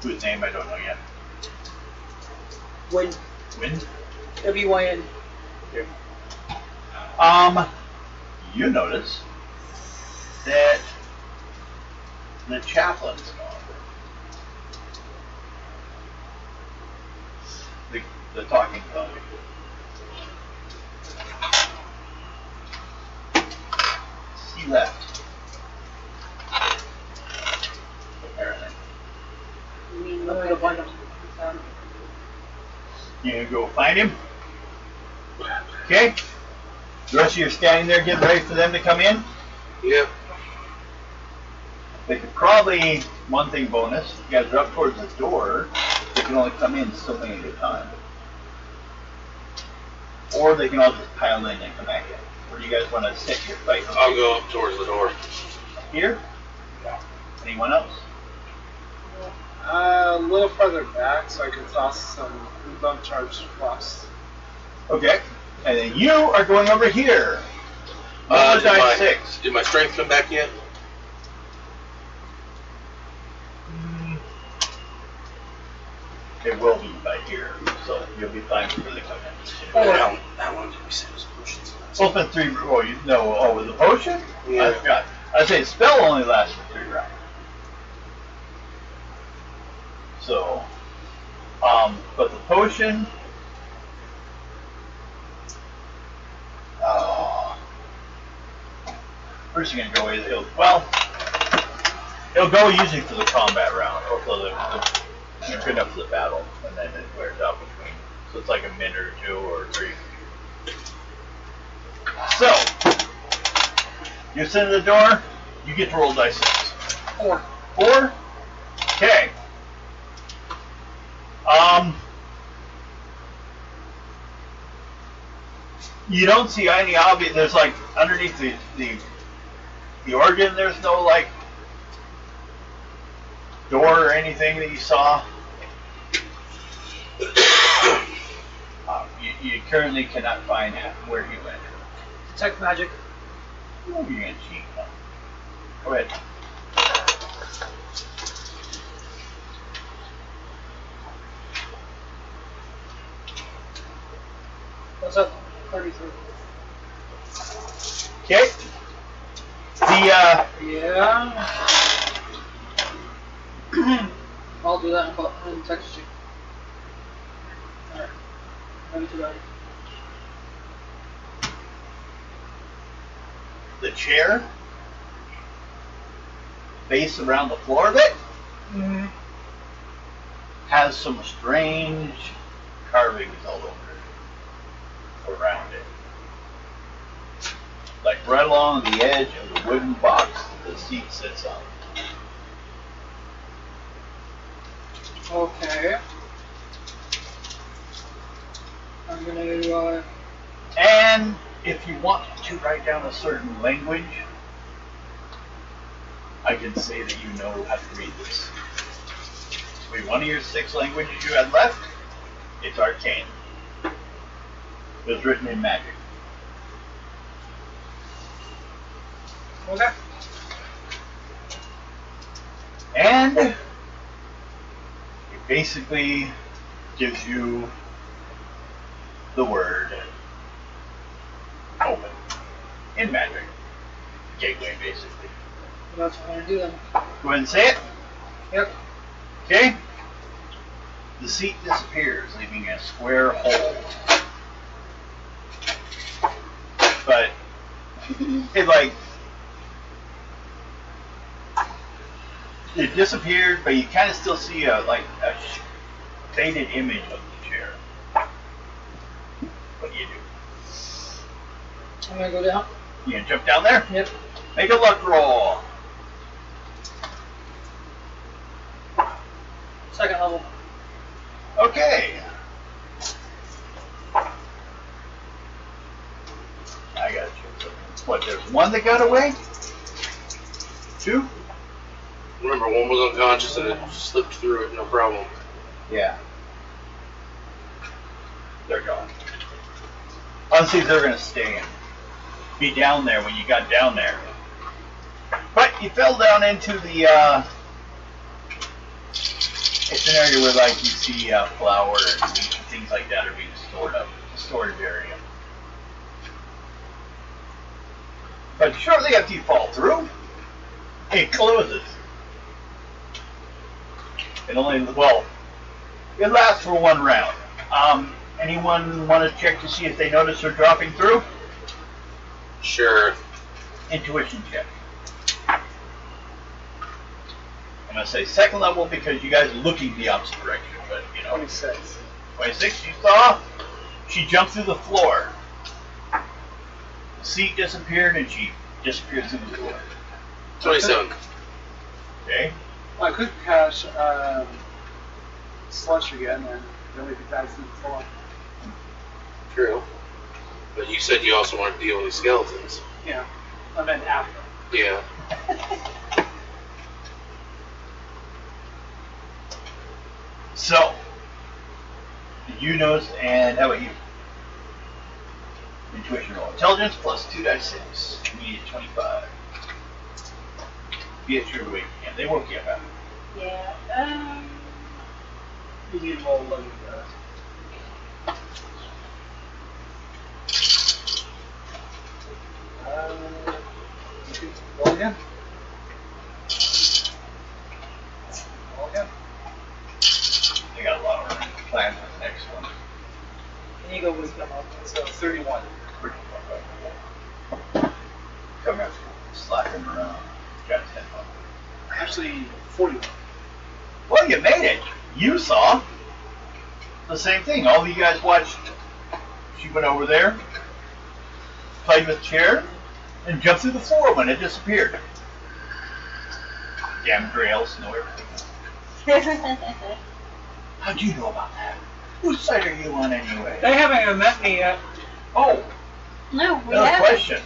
whose name I don't know yet. Win. Wind. W-Y-N. You notice that the chaplain's gone. The talking phone. He left. You gonna go find him? Okay. The rest of you are standing there getting ready for them to come in. Yep. They could probably, one thing bonus, you guys are up towards the door, they can only come in so many at a time. Or they can all just pile in and come back in. Where do you guys want to set your fight? I'll go up towards the door. Here? Anyone else? A little further back so I can toss some love charge frost. Okay. And then you are going over here. Roll a die 6. Did my strength come back yet? It will be by here, so you'll be fine before they come in. That one did we say was potions? Well, for 3, oh, you know, oh, with the potion? Yeah. I forgot. I say spell only lasts for 3 rounds. So, but the potion, first you're gonna go is it'll go usually for the combat round or for the you're good enough for the battle, and then it wears out between. So it's like a minute or 2 or 3. So you send the door. You get to roll dice 6. 4. 4. Okay. You don't see any obvious. There's like underneath the organ. There's no like door or anything that you saw. You currently cannot find where he went. Detect magic. Oh, you're gonna cheat. Go ahead. What's up? 33. Okay. Yeah. I'll do that and text you. Alright. Ready to go. The chair, base around the floor of it, has some strange carvings all over it, around it. Like right along the edge of the wooden box that the seat sits on. Okay. I'm gonna And if you want to write down a certain language, I can say that you know how to read this. Wait, one of your 6 languages you had left, it's arcane. It was written in magic. Okay. And it basically gives you the word open in magic. Gateway, basically. That's what I'm gonna do then. Go ahead and say it. Yep. Okay? The seat disappears, leaving a square hole. But it disappeared, but you kind of still see a faded image of the chair. What do you do? I'm gonna go down. You gonna jump down there? Yep. Make a luck roll. 2nd level. Okay. I got you. What, there's 1 that got away? 2? Remember, one was unconscious and it slipped through it, no problem. Yeah. They're gone. Honestly, they're going to stay and be down there when you got down there. But you fell down into the, it's an area where, like, you see flour and meat and things like that are being stored up. It's a storage area. But shortly after you fall through, it closes. It it lasts for 1 round. Anyone want to check to see if they notice her dropping through? Sure. Intuition check. I'm going to say 2nd level because you guys are looking the opposite direction, but you know. 26. 26, you saw? She jumped through the floor. The seat disappeared and she disappeared through the floor. 27. Okay? I could catch Slush again, and then we could dive through the floor. True. But you said you also weren't dealing with skeletons. Yeah, I meant after. Yeah. So, did you notice, and how about you? Intuition roll. Intelligence plus 2 dice 6. Immediate 25. Be at your weight. Yeah, they woke you up. Yeah. You need to roll 11 roll again. Roll again. They got a lot of plans for the next one. And you go wake them up. So 31. Come out, slacking around. Got 10 fun. Actually, 41. Well, you made it. You saw the same thing. All of you guys watched. She went over there, played with the chair, and jumped through the floor when it disappeared. Damn grails know everything. How'd you know about that? Whose side are you on anyway? They haven't even met me yet. Oh, No, we another haven't. question.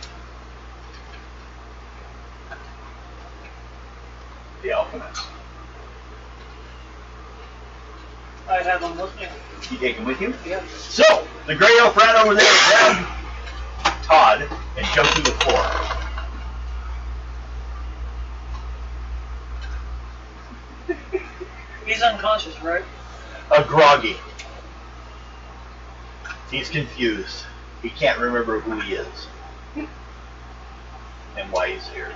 The alchemist. I have them with me. You take him with you? Yeah. So, the gray elf ran over there, grabbed Todd, and jumped through the floor. He's unconscious, right? Groggy. He's confused. He can't remember who he is. And why he's here.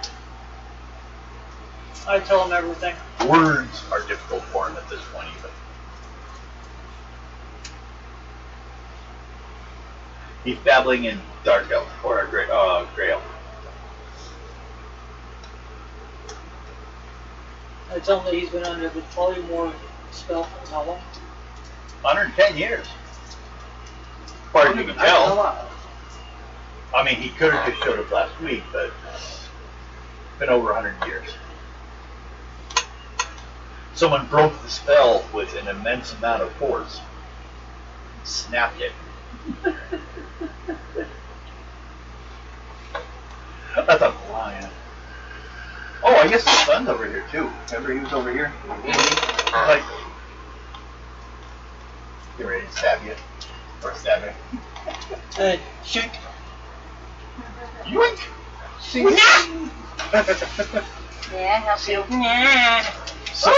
I tell him everything. Words are difficult for him at this point even. He's babbling in Dark Elf, or a Grey Elf. I tell him that he's been under the polymorph spell for how long? 110 years. As far as you can tell. I mean, he could have just showed up last week, but it's been over 100 years. Someone broke the spell with an immense amount of force. Snapped it. That's a lion. Oh, I guess the sun's over here too. Remember he was over here? Like, get ready to stab you. Or stab me. Hey, shoot. Yoink! Yeah, help you. So,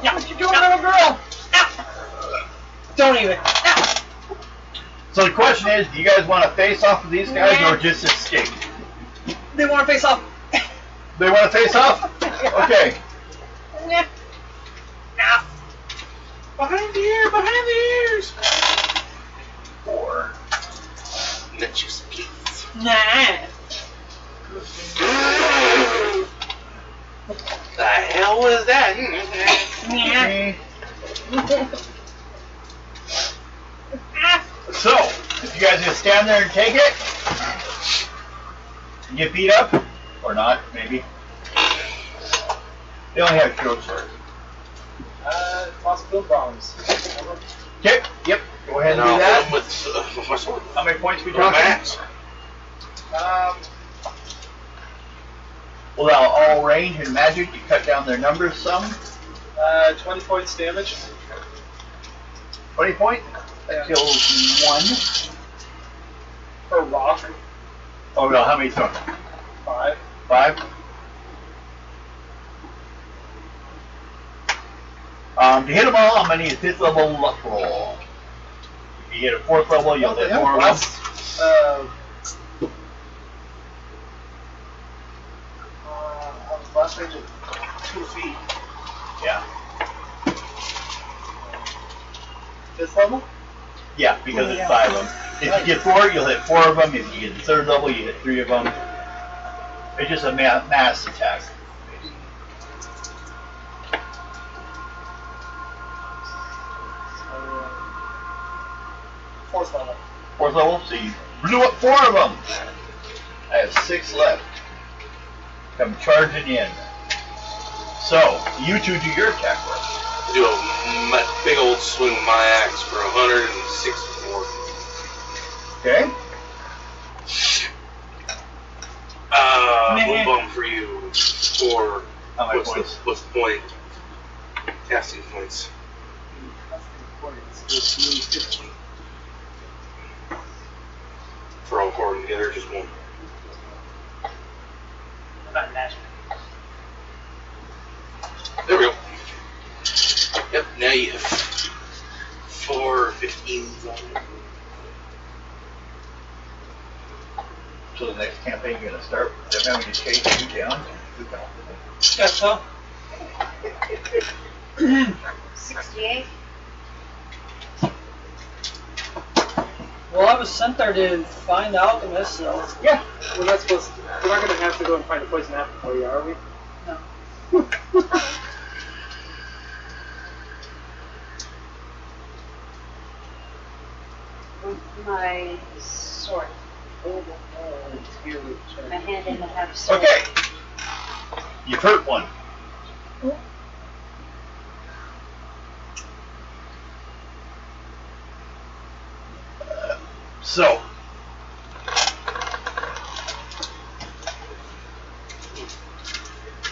What you doing, little girl? Don't even. so the question is, do you guys want to face off with these guys or just escape? They want to face off. They want to face off? Okay. Behind the ear, behind the ears. 4. Let you speak. Nah. The hell was that? Yeah. 3. So, if you guys gonna stand there and take it, and get beat up, or not, maybe. They only have short swords. Possible bombs. Okay, yep, go ahead and do I'll that. hit him with my sword. How many points we Or talking? max. Without all range and magic, you cut down their numbers some. 20 points damage. 20 points? That Yeah. kills 1. Per rock. Oh no, how many took? 5. 5? To hit them all, I'm going to need a 5th level luck roll. If you get a 4th level, you'll hit 4 of them. I was last range at 2 feet. Yeah. 5th level? Yeah, because it's 5 of them. If you get 4, you'll hit 4 of them. If you get the 3rd level, you hit 3 of them. It's just a mass attack. So, 4th level. 4th level, so you blew up 4 of them. I have 6 left. Come charging in. So, you two do your attack roll. Do a big old swing with my axe for 164. Okay? One bum for you. Or How many points? What's the point? Casting points. It's really 15. For all 4 of them together, just one. Not magic. There we go. Yep, now you have 4 15s on it. So the next campaign you're going to start with them having to chase you down? Guess so. 68. Well, I was sent there to find the alchemist, so. Yeah, we're not going to have to go and find a poison apple for you, are we? No. My sword. Here we My hand in the half sword. Okay. You've hurt one. So.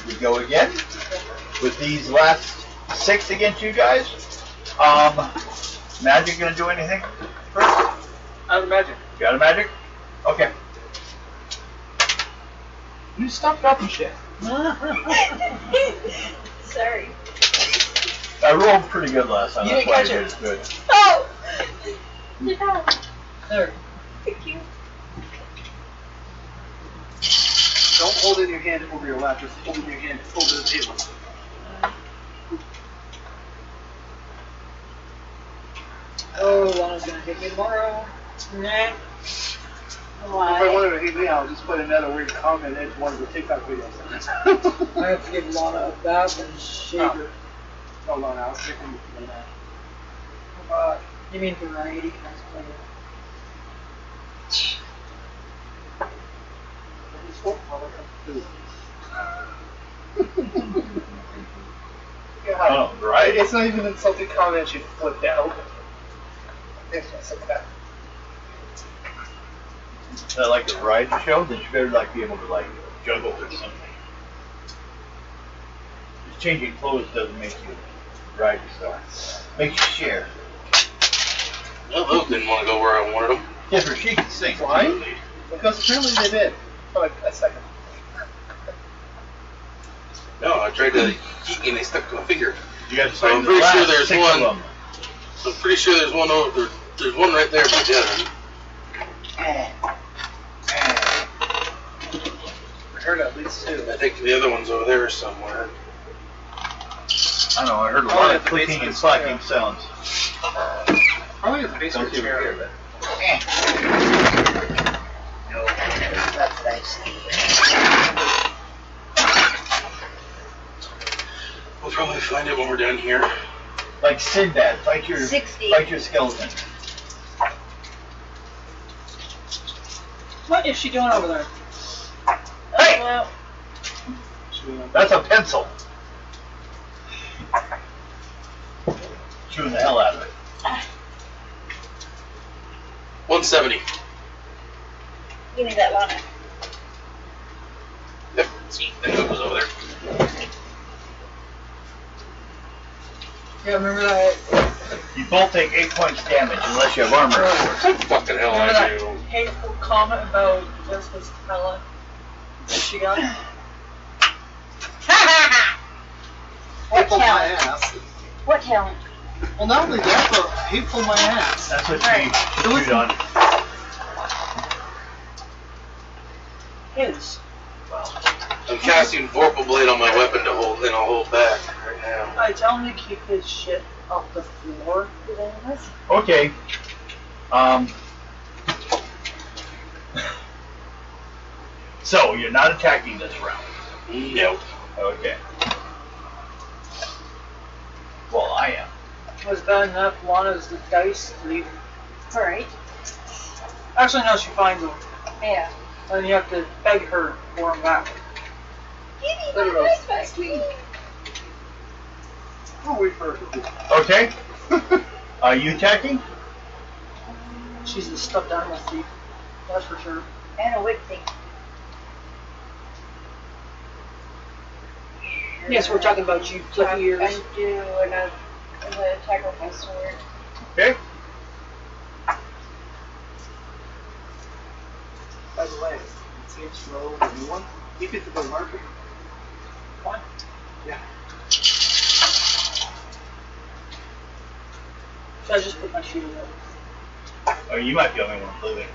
We go again with these last 6 against you guys. Magic gonna do anything? Out of magic. You got a magic? Okay. You stop dropping shit. Sorry. I rolled pretty good last time. You That's didn't why I catch did it. as good. Oh! No. There. Thank you. Don't hold it in your hand over your lap, just hold it in your hand over the table. Oh, Lana's gonna hit me tomorrow. Nah. If I Why? wanted to hit me, I'll just put another weird comment into one of the TikTok videos. I have to give Lana a bath and shave her. Hold on, I was thinking of that. You mean variety? That's plenty. Oh, right. It's not even an insulting comment you flipped out. It's just like that. Is that like a variety show? Then you better like be able to like juggle or something. Just changing clothes doesn't make you a variety star. Makes you share. Well, those didn't want to go where I wanted them. Yeah, but she can sing. Why? Because apparently they did. For like a second. No, I tried to eat and they stuck to my finger. You got to So I'm find the pretty sure last there's 6 one. of them. So I'm pretty sure there's one over there. There's one right there by Devin. I heard at least 2. I think the other one's over there somewhere. I don't know, I heard a lot of clicking and clacking sounds. Probably at the base of Don't the see over here, chair. but. No, that's nice. We'll probably find it when we're done here. Like Sinbad, fight your 60. skeleton. What is she doing over there? Hey! Well, That's a pencil. Chewing the hell out of it. 170. give me that one. Yep. See, that goes over there. Yeah, remember that? You both take 8 points damage unless you have armor. Fucking hell, Remember I that do. hateful comment about Jessica's talent that she got? What Hateful my talent? ass. What talent? Well, not only that, but hateful my ass. That's what Right. she chewed on. His. I'm casting Vorpal Blade on my weapon to hold, and I'll hold back right now. I tell him to keep his shit off the floor. Okay. So you're not attacking this round. Nope. Okay. Well, I am. Was bad enough. Lana's the dice lead. Alright. Actually, no, she finds them. Yeah. And you have to beg her for them back. Give There me we my go. dice back, please. I'll wait for her to do. Okay. Are you attacking? She's the stuffed animal thief. That's for sure. And a whip thing. Yes, we're talking about you, flippy ears. And do another attack with my sword. Okay. By the way, Saints Row, the new one, you get to go market. Fine. Yeah. So I just put my shield up. Oh, you might be the only one living.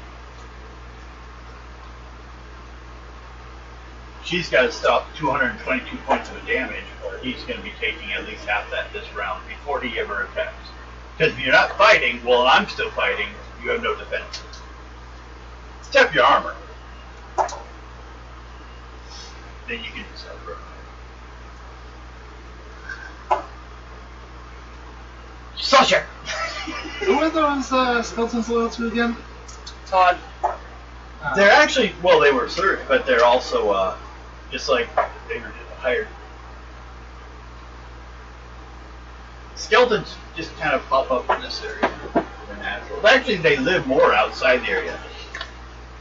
She's got to stop 222 points of damage, or he's going to be taking at least half that this round before he ever attacks. Because if you're not fighting, while I'm still fighting, you have no defense. Step your armor. Then you can celebrate. Sasha! Who are those skeletons loyal to again? Todd. They're actually, well, they were served, but they're also just like they were hired. Skeletons just kind of pop up in this area. They're natural. Actually, they live more outside the area.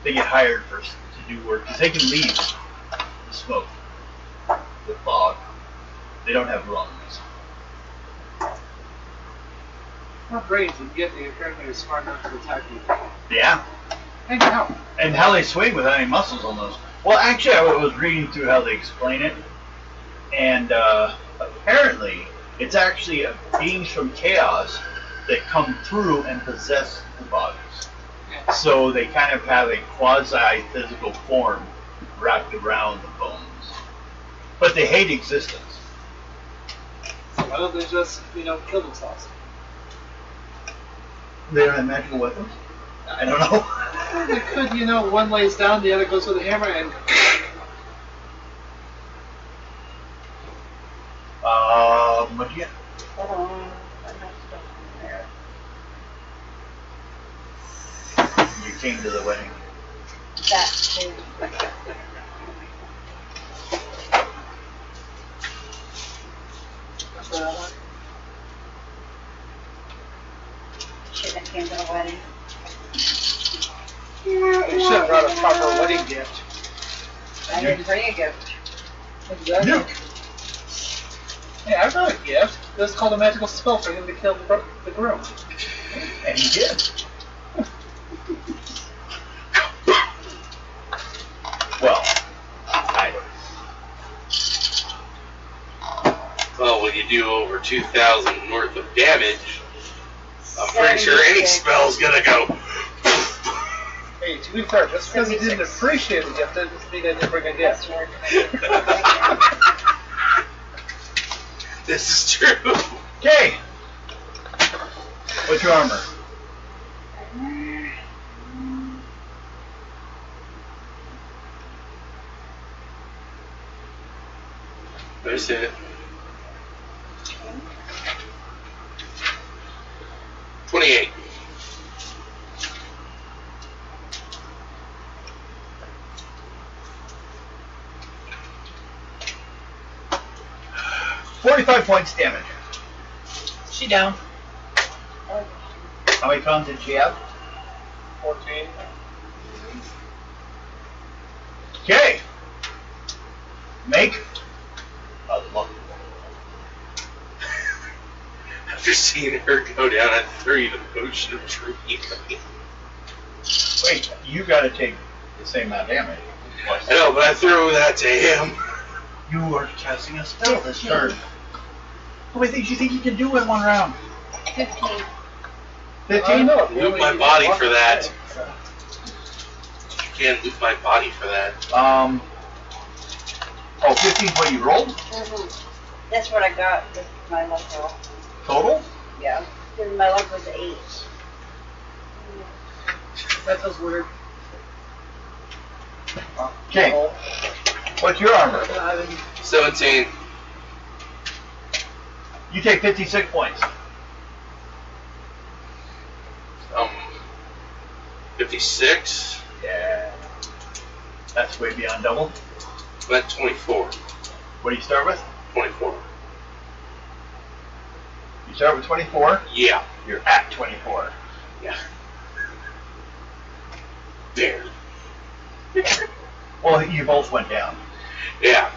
They get hired to do work because they can leave the smoke, the fog. They don't have lungs. What brains you get that apparently are smart enough to attack you. Yeah. And how? And how they swing without any muscles on those. Well, actually, I was reading through how they explain it, and apparently, it's actually beings from chaos that come through and possess the bodies. So they kind of have a quasi-physical form wrapped around the bones. But they hate existence. So why don't they just, kill themselves? They don't have magical weapons? I don't know. Well, they could, one lays down, the other goes with a hammer, and What'd you get? Hold on. I have stuff in there. You came to the wedding. That too. That's what I want. Shit, I came to a wedding. they should have brought a proper wedding gift. I didn't bring a gift. Exactly. Nuke! Hey, I brought a gift. It was called a magical spell for him to kill the groom. And he did. Well, I don't. Well, when you do over 2,000 worth of damage, I'm pretty sure any spell's gonna go. Hey, to be fair, just because he didn't appreciate the gift doesn't mean I didn't bring a gift. This is true. Okay. What's your armor? That's it. 28. $45 points damage. She down. How many pounds did she have? 14. Okay. Make a luck. After seeing her go down, I threw you the potion of truth. Wait, you gotta take the same amount of damage. I know, but I threw that to him. You are casting a spell this turn. How many things do you think you can do in one round? 15. 15? Loot my body for that. You can't loot my body for that. 15 what you rolled? Mm-hmm. That's what I got with my luck roll. Total? Yeah. Because my luck was 8. That feels weird. Okay. What's your armor? 17. You take 56 points. 56. Yeah. That's way beyond double. I'm at 24. What do you start with? 24. You start with 24. Yeah. You're at 24. Yeah. There. Well, you both went down. Yeah.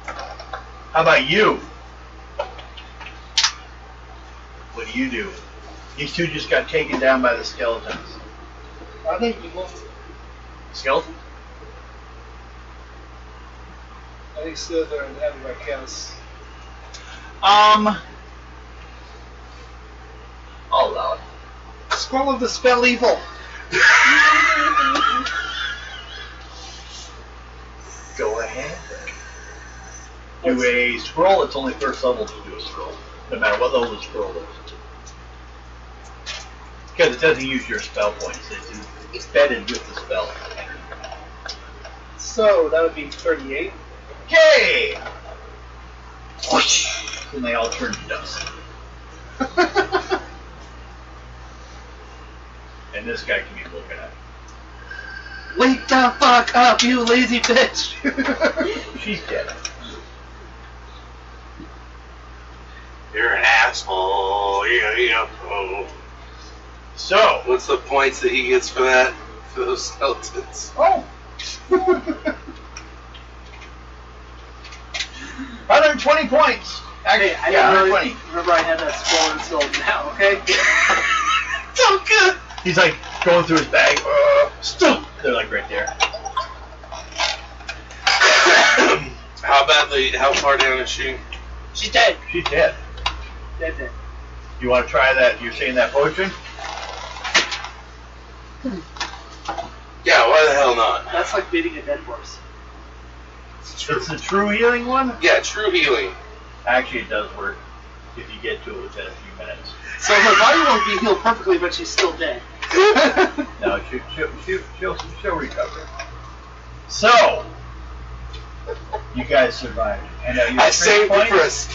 How about you? What do you do? These two just got taken down by the skeletons. Are they evil? Skeleton? I think Slytherin and everybody counts. I'll allow it. Scroll of Dispel Evil. Go ahead. Do a scroll. It's only first level to do a scroll, no matter what level the scroll is. Because it doesn't use your spell points. It's embedded with the spell. So that would be 38. Okay! Whoosh! And they all turn to dust. And this guy can be looking at. Wake the fuck up, you lazy bitch! She's dead. You're an asshole. Yeah. So, What's the points that he gets for that? For those skeletons? oh! 120 points. Hey, Actually, I yeah, didn't 120. really remember I had that scroll installed now, okay? So good. He's like going through his bag. Stop! They're like right there. How far down is she? She's dead. She's dead. Dead. You want to try that? You're saying that potion? Yeah, why the hell not? That's like beating a dead horse. It's true. It's the true healing one? Yeah, true healing. Actually, it does work if you get to it within a few minutes. So her body won't be healed perfectly, but she's still dead. No, she'll recover. So, you guys survived. And you I saved it for us.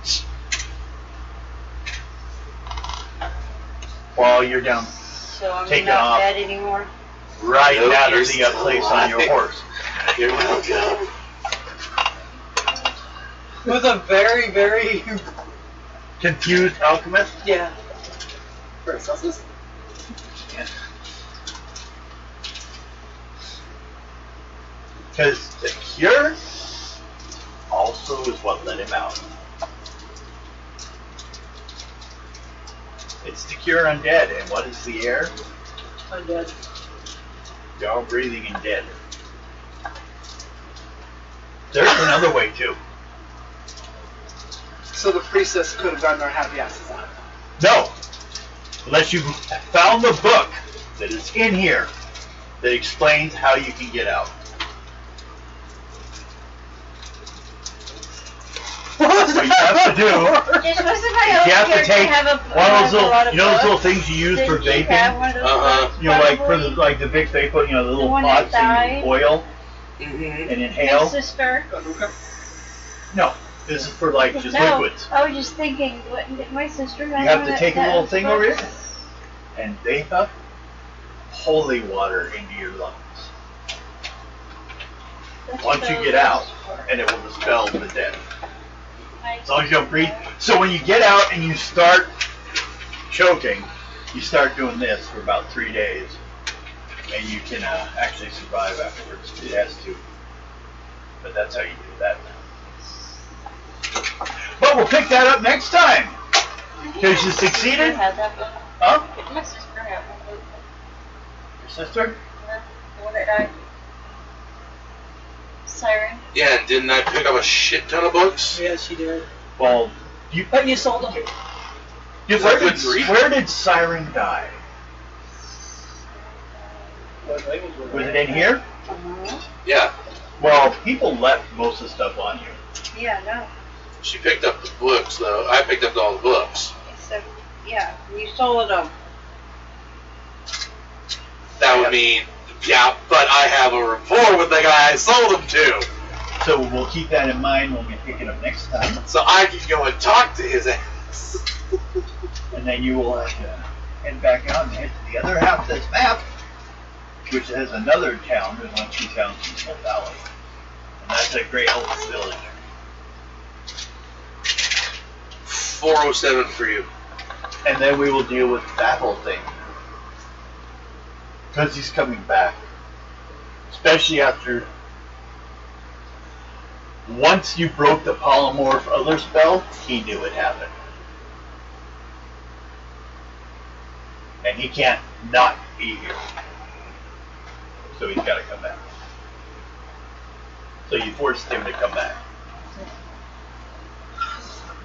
us. While you're down, So I'm Take it not off. dead anymore. right Nope, out you're of the still place on your alive. horse. You're welcome. With a very, very, Confused alchemist? yeah. Paracelsus? Because the cure also is what let him out. It's to cure undead, and what is the air? Undead. You're all breathing in dead. There's another way too. So the priestess could have gotten our happy asses out. No! Unless you found the book that is in here that explains how you can get out. What you have to do, Just wasn't my you have to character take have a, one of those a lot little, of you know those books? little things you use for Didn't you have vaping? one of those Uh-huh. books, You know, like for the probably? like the big vape, you know, the little one that pots that you died? oil Mm-hmm. and My inhale. sister. No, this is for like just No, liquids. I was just thinking, what, my sister had You have one to that- take a that little was thing over books. here and vape up holy water into your lungs. That's Once what you those get out, are for. and it will dispel the dead. My As long as you don't sister breathe. had- So when you get out and you start choking, you start doing this for about 3 days, and you can actually survive afterwards. It has to. But that's how you do that. But we'll pick that up next time. Because you My sister succeeded? had that book. Huh? My sister had one book. Your sister? The one that died. Siren. Yeah, and didn't I pick up a shit ton of books? Yeah, she did. Well, you, But you sold them. Yes, where, I couldn't read. where did Siren die? What language was Was it in here? Uh-huh. Yeah, Well, people left most of the stuff on you. Yeah, no. she picked up the books though. I picked up all the books. Except, yeah, you sold them. That would mean, yeah, but I have a rapport with the guy I sold them to, So we'll keep that in mind when we pick it up next time. so I can go and talk to his ass. And then you will have to head back out and head to the other half of this map, which has another town. There's only 2 towns in the whole valley. And that's a Grey Elf village. 407 for you. And then we will deal with that whole thing. Because he's coming back. Especially after... Once you broke the polymorph other spell, he knew it happened. And he can't not be here. So he's got to come back. So you forced him to come back.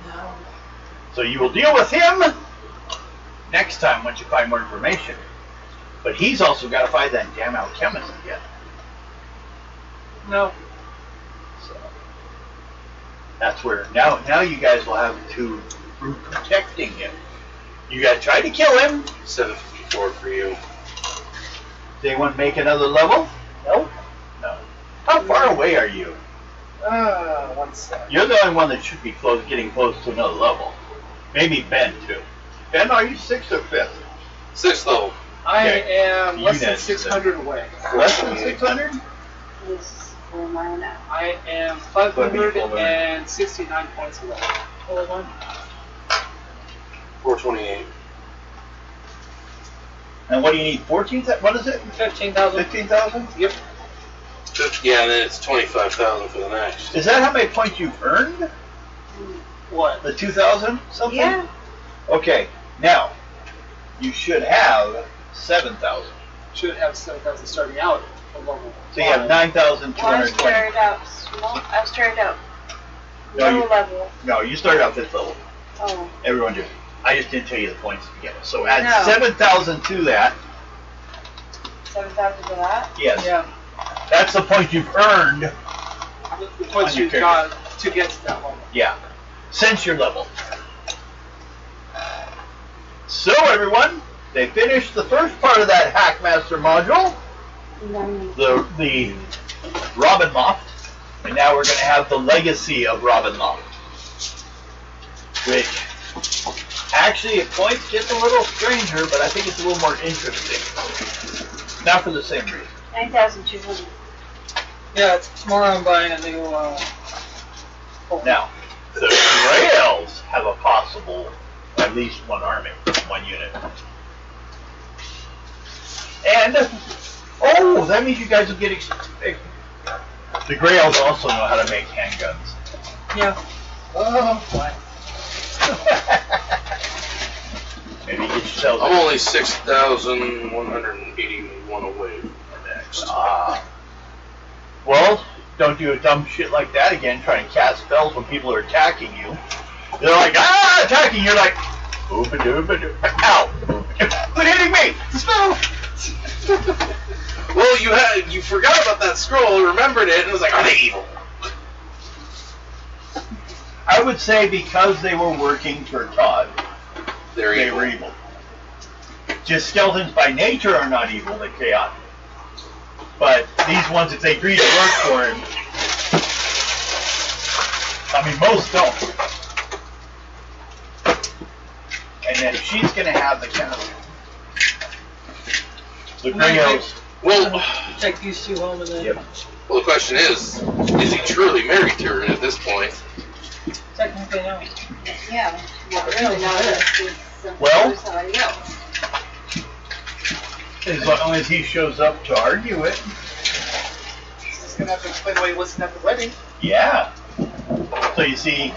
No. So you will deal with him next time once you find more information. But he's also got to find that damn alchemist again. No. So that's where now you guys will have to through protecting him. You got to try to kill him. 754 for you. Does anyone make another level? Nope. No. How far away are you? 1 sec. You're the only one that should be getting close to another level. Maybe Ben too. Ben, are you 6th or 5th? 6th level. I Okay. am less than Unit. 600 away. Less than 600? Where am I now? I am 569 points away. Hold on. 428. And what do you need? 14,000? What is it? 15,000. 15,000? Yep. Yeah, and then it's 25,000 for the next. Is that how many points you've earned? What? The 2,000 something? Yeah. Okay, now, you should have 7,000. Should have 7,000 starting out from level 1. So you have Well, I 9,220. started out small. I started out No, low you- level. No, you started out 5th level. Oh. Everyone did. I just didn't tell you the points to begin with. So add No. 7,000 to that. 7,000 to that? Yes. Yeah. That's the point you've earned. The points On your you character. got to get to that level. Yeah. Since your level. So everyone, they finished the first part of that Hackmaster module. The Robin Loft. And now we're going to have the legacy of Robin Loft. Which actually at points gets a little stranger, but I think it's a little more interesting. Not for the same reason. 9,200. Yeah, tomorrow I'm buying a new, Now, the Grails have a possible at least 1 army, 1 unit. And, oh, that means you guys will get the Grails also know how to make handguns. yeah. Oh, what? Maybe get yourselves I'm only 6,181 away from the next. Well, don't do a dumb shit like that again, trying to cast spells when people are attacking you. They're like, attacking, you're like, oopa-doopa-doo, ow, quit hitting me, it's a spell! Well, you forgot about that scroll, remembered it, and was like, are they evil? I would say because they were working for Todd, They're they evil. were evil. Just skeletons by nature are not evil, they're chaotic. But these ones, if they agree to work for him, I mean, most don't. And then she's going to have the kind of the Grails. Well, Take these 2 home and then. Yep. well, the question is he truly married to her at this point? Technically, no. Yeah. Not really. Not Well- somebody else. As long as he shows up to argue it. He's going to have to explain why he wasn't at the wedding. Yeah. So you see,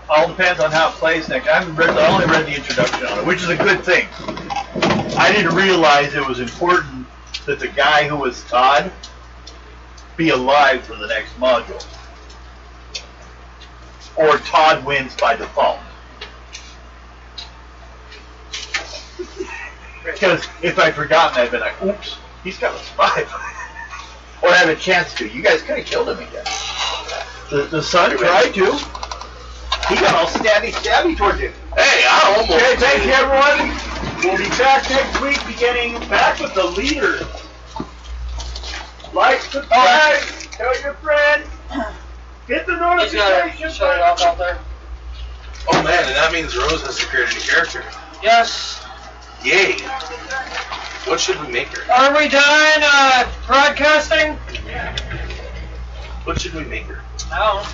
all depends on how it plays next. I only read the introduction on it, which is a good thing. I didn't realize it was important that the guy who was Todd be alive for the next module. Or Todd wins by default. Because if I'd forgotten, I'd been like, oops, he's got a spy. Or have a chance to. You guys could have killed him again. The son tried to. He got all stabby towards you. Hey, I almost. Okay, thank you everyone. We'll be back next week beginning back with the leaders. Like, subscribe, tell your friends, hit the He's gotta notification shut it off out there. Oh man, and that means Rose has to create a new character. Yes. Yay! What should we make her? Are we done broadcasting? What should we make her? Oh.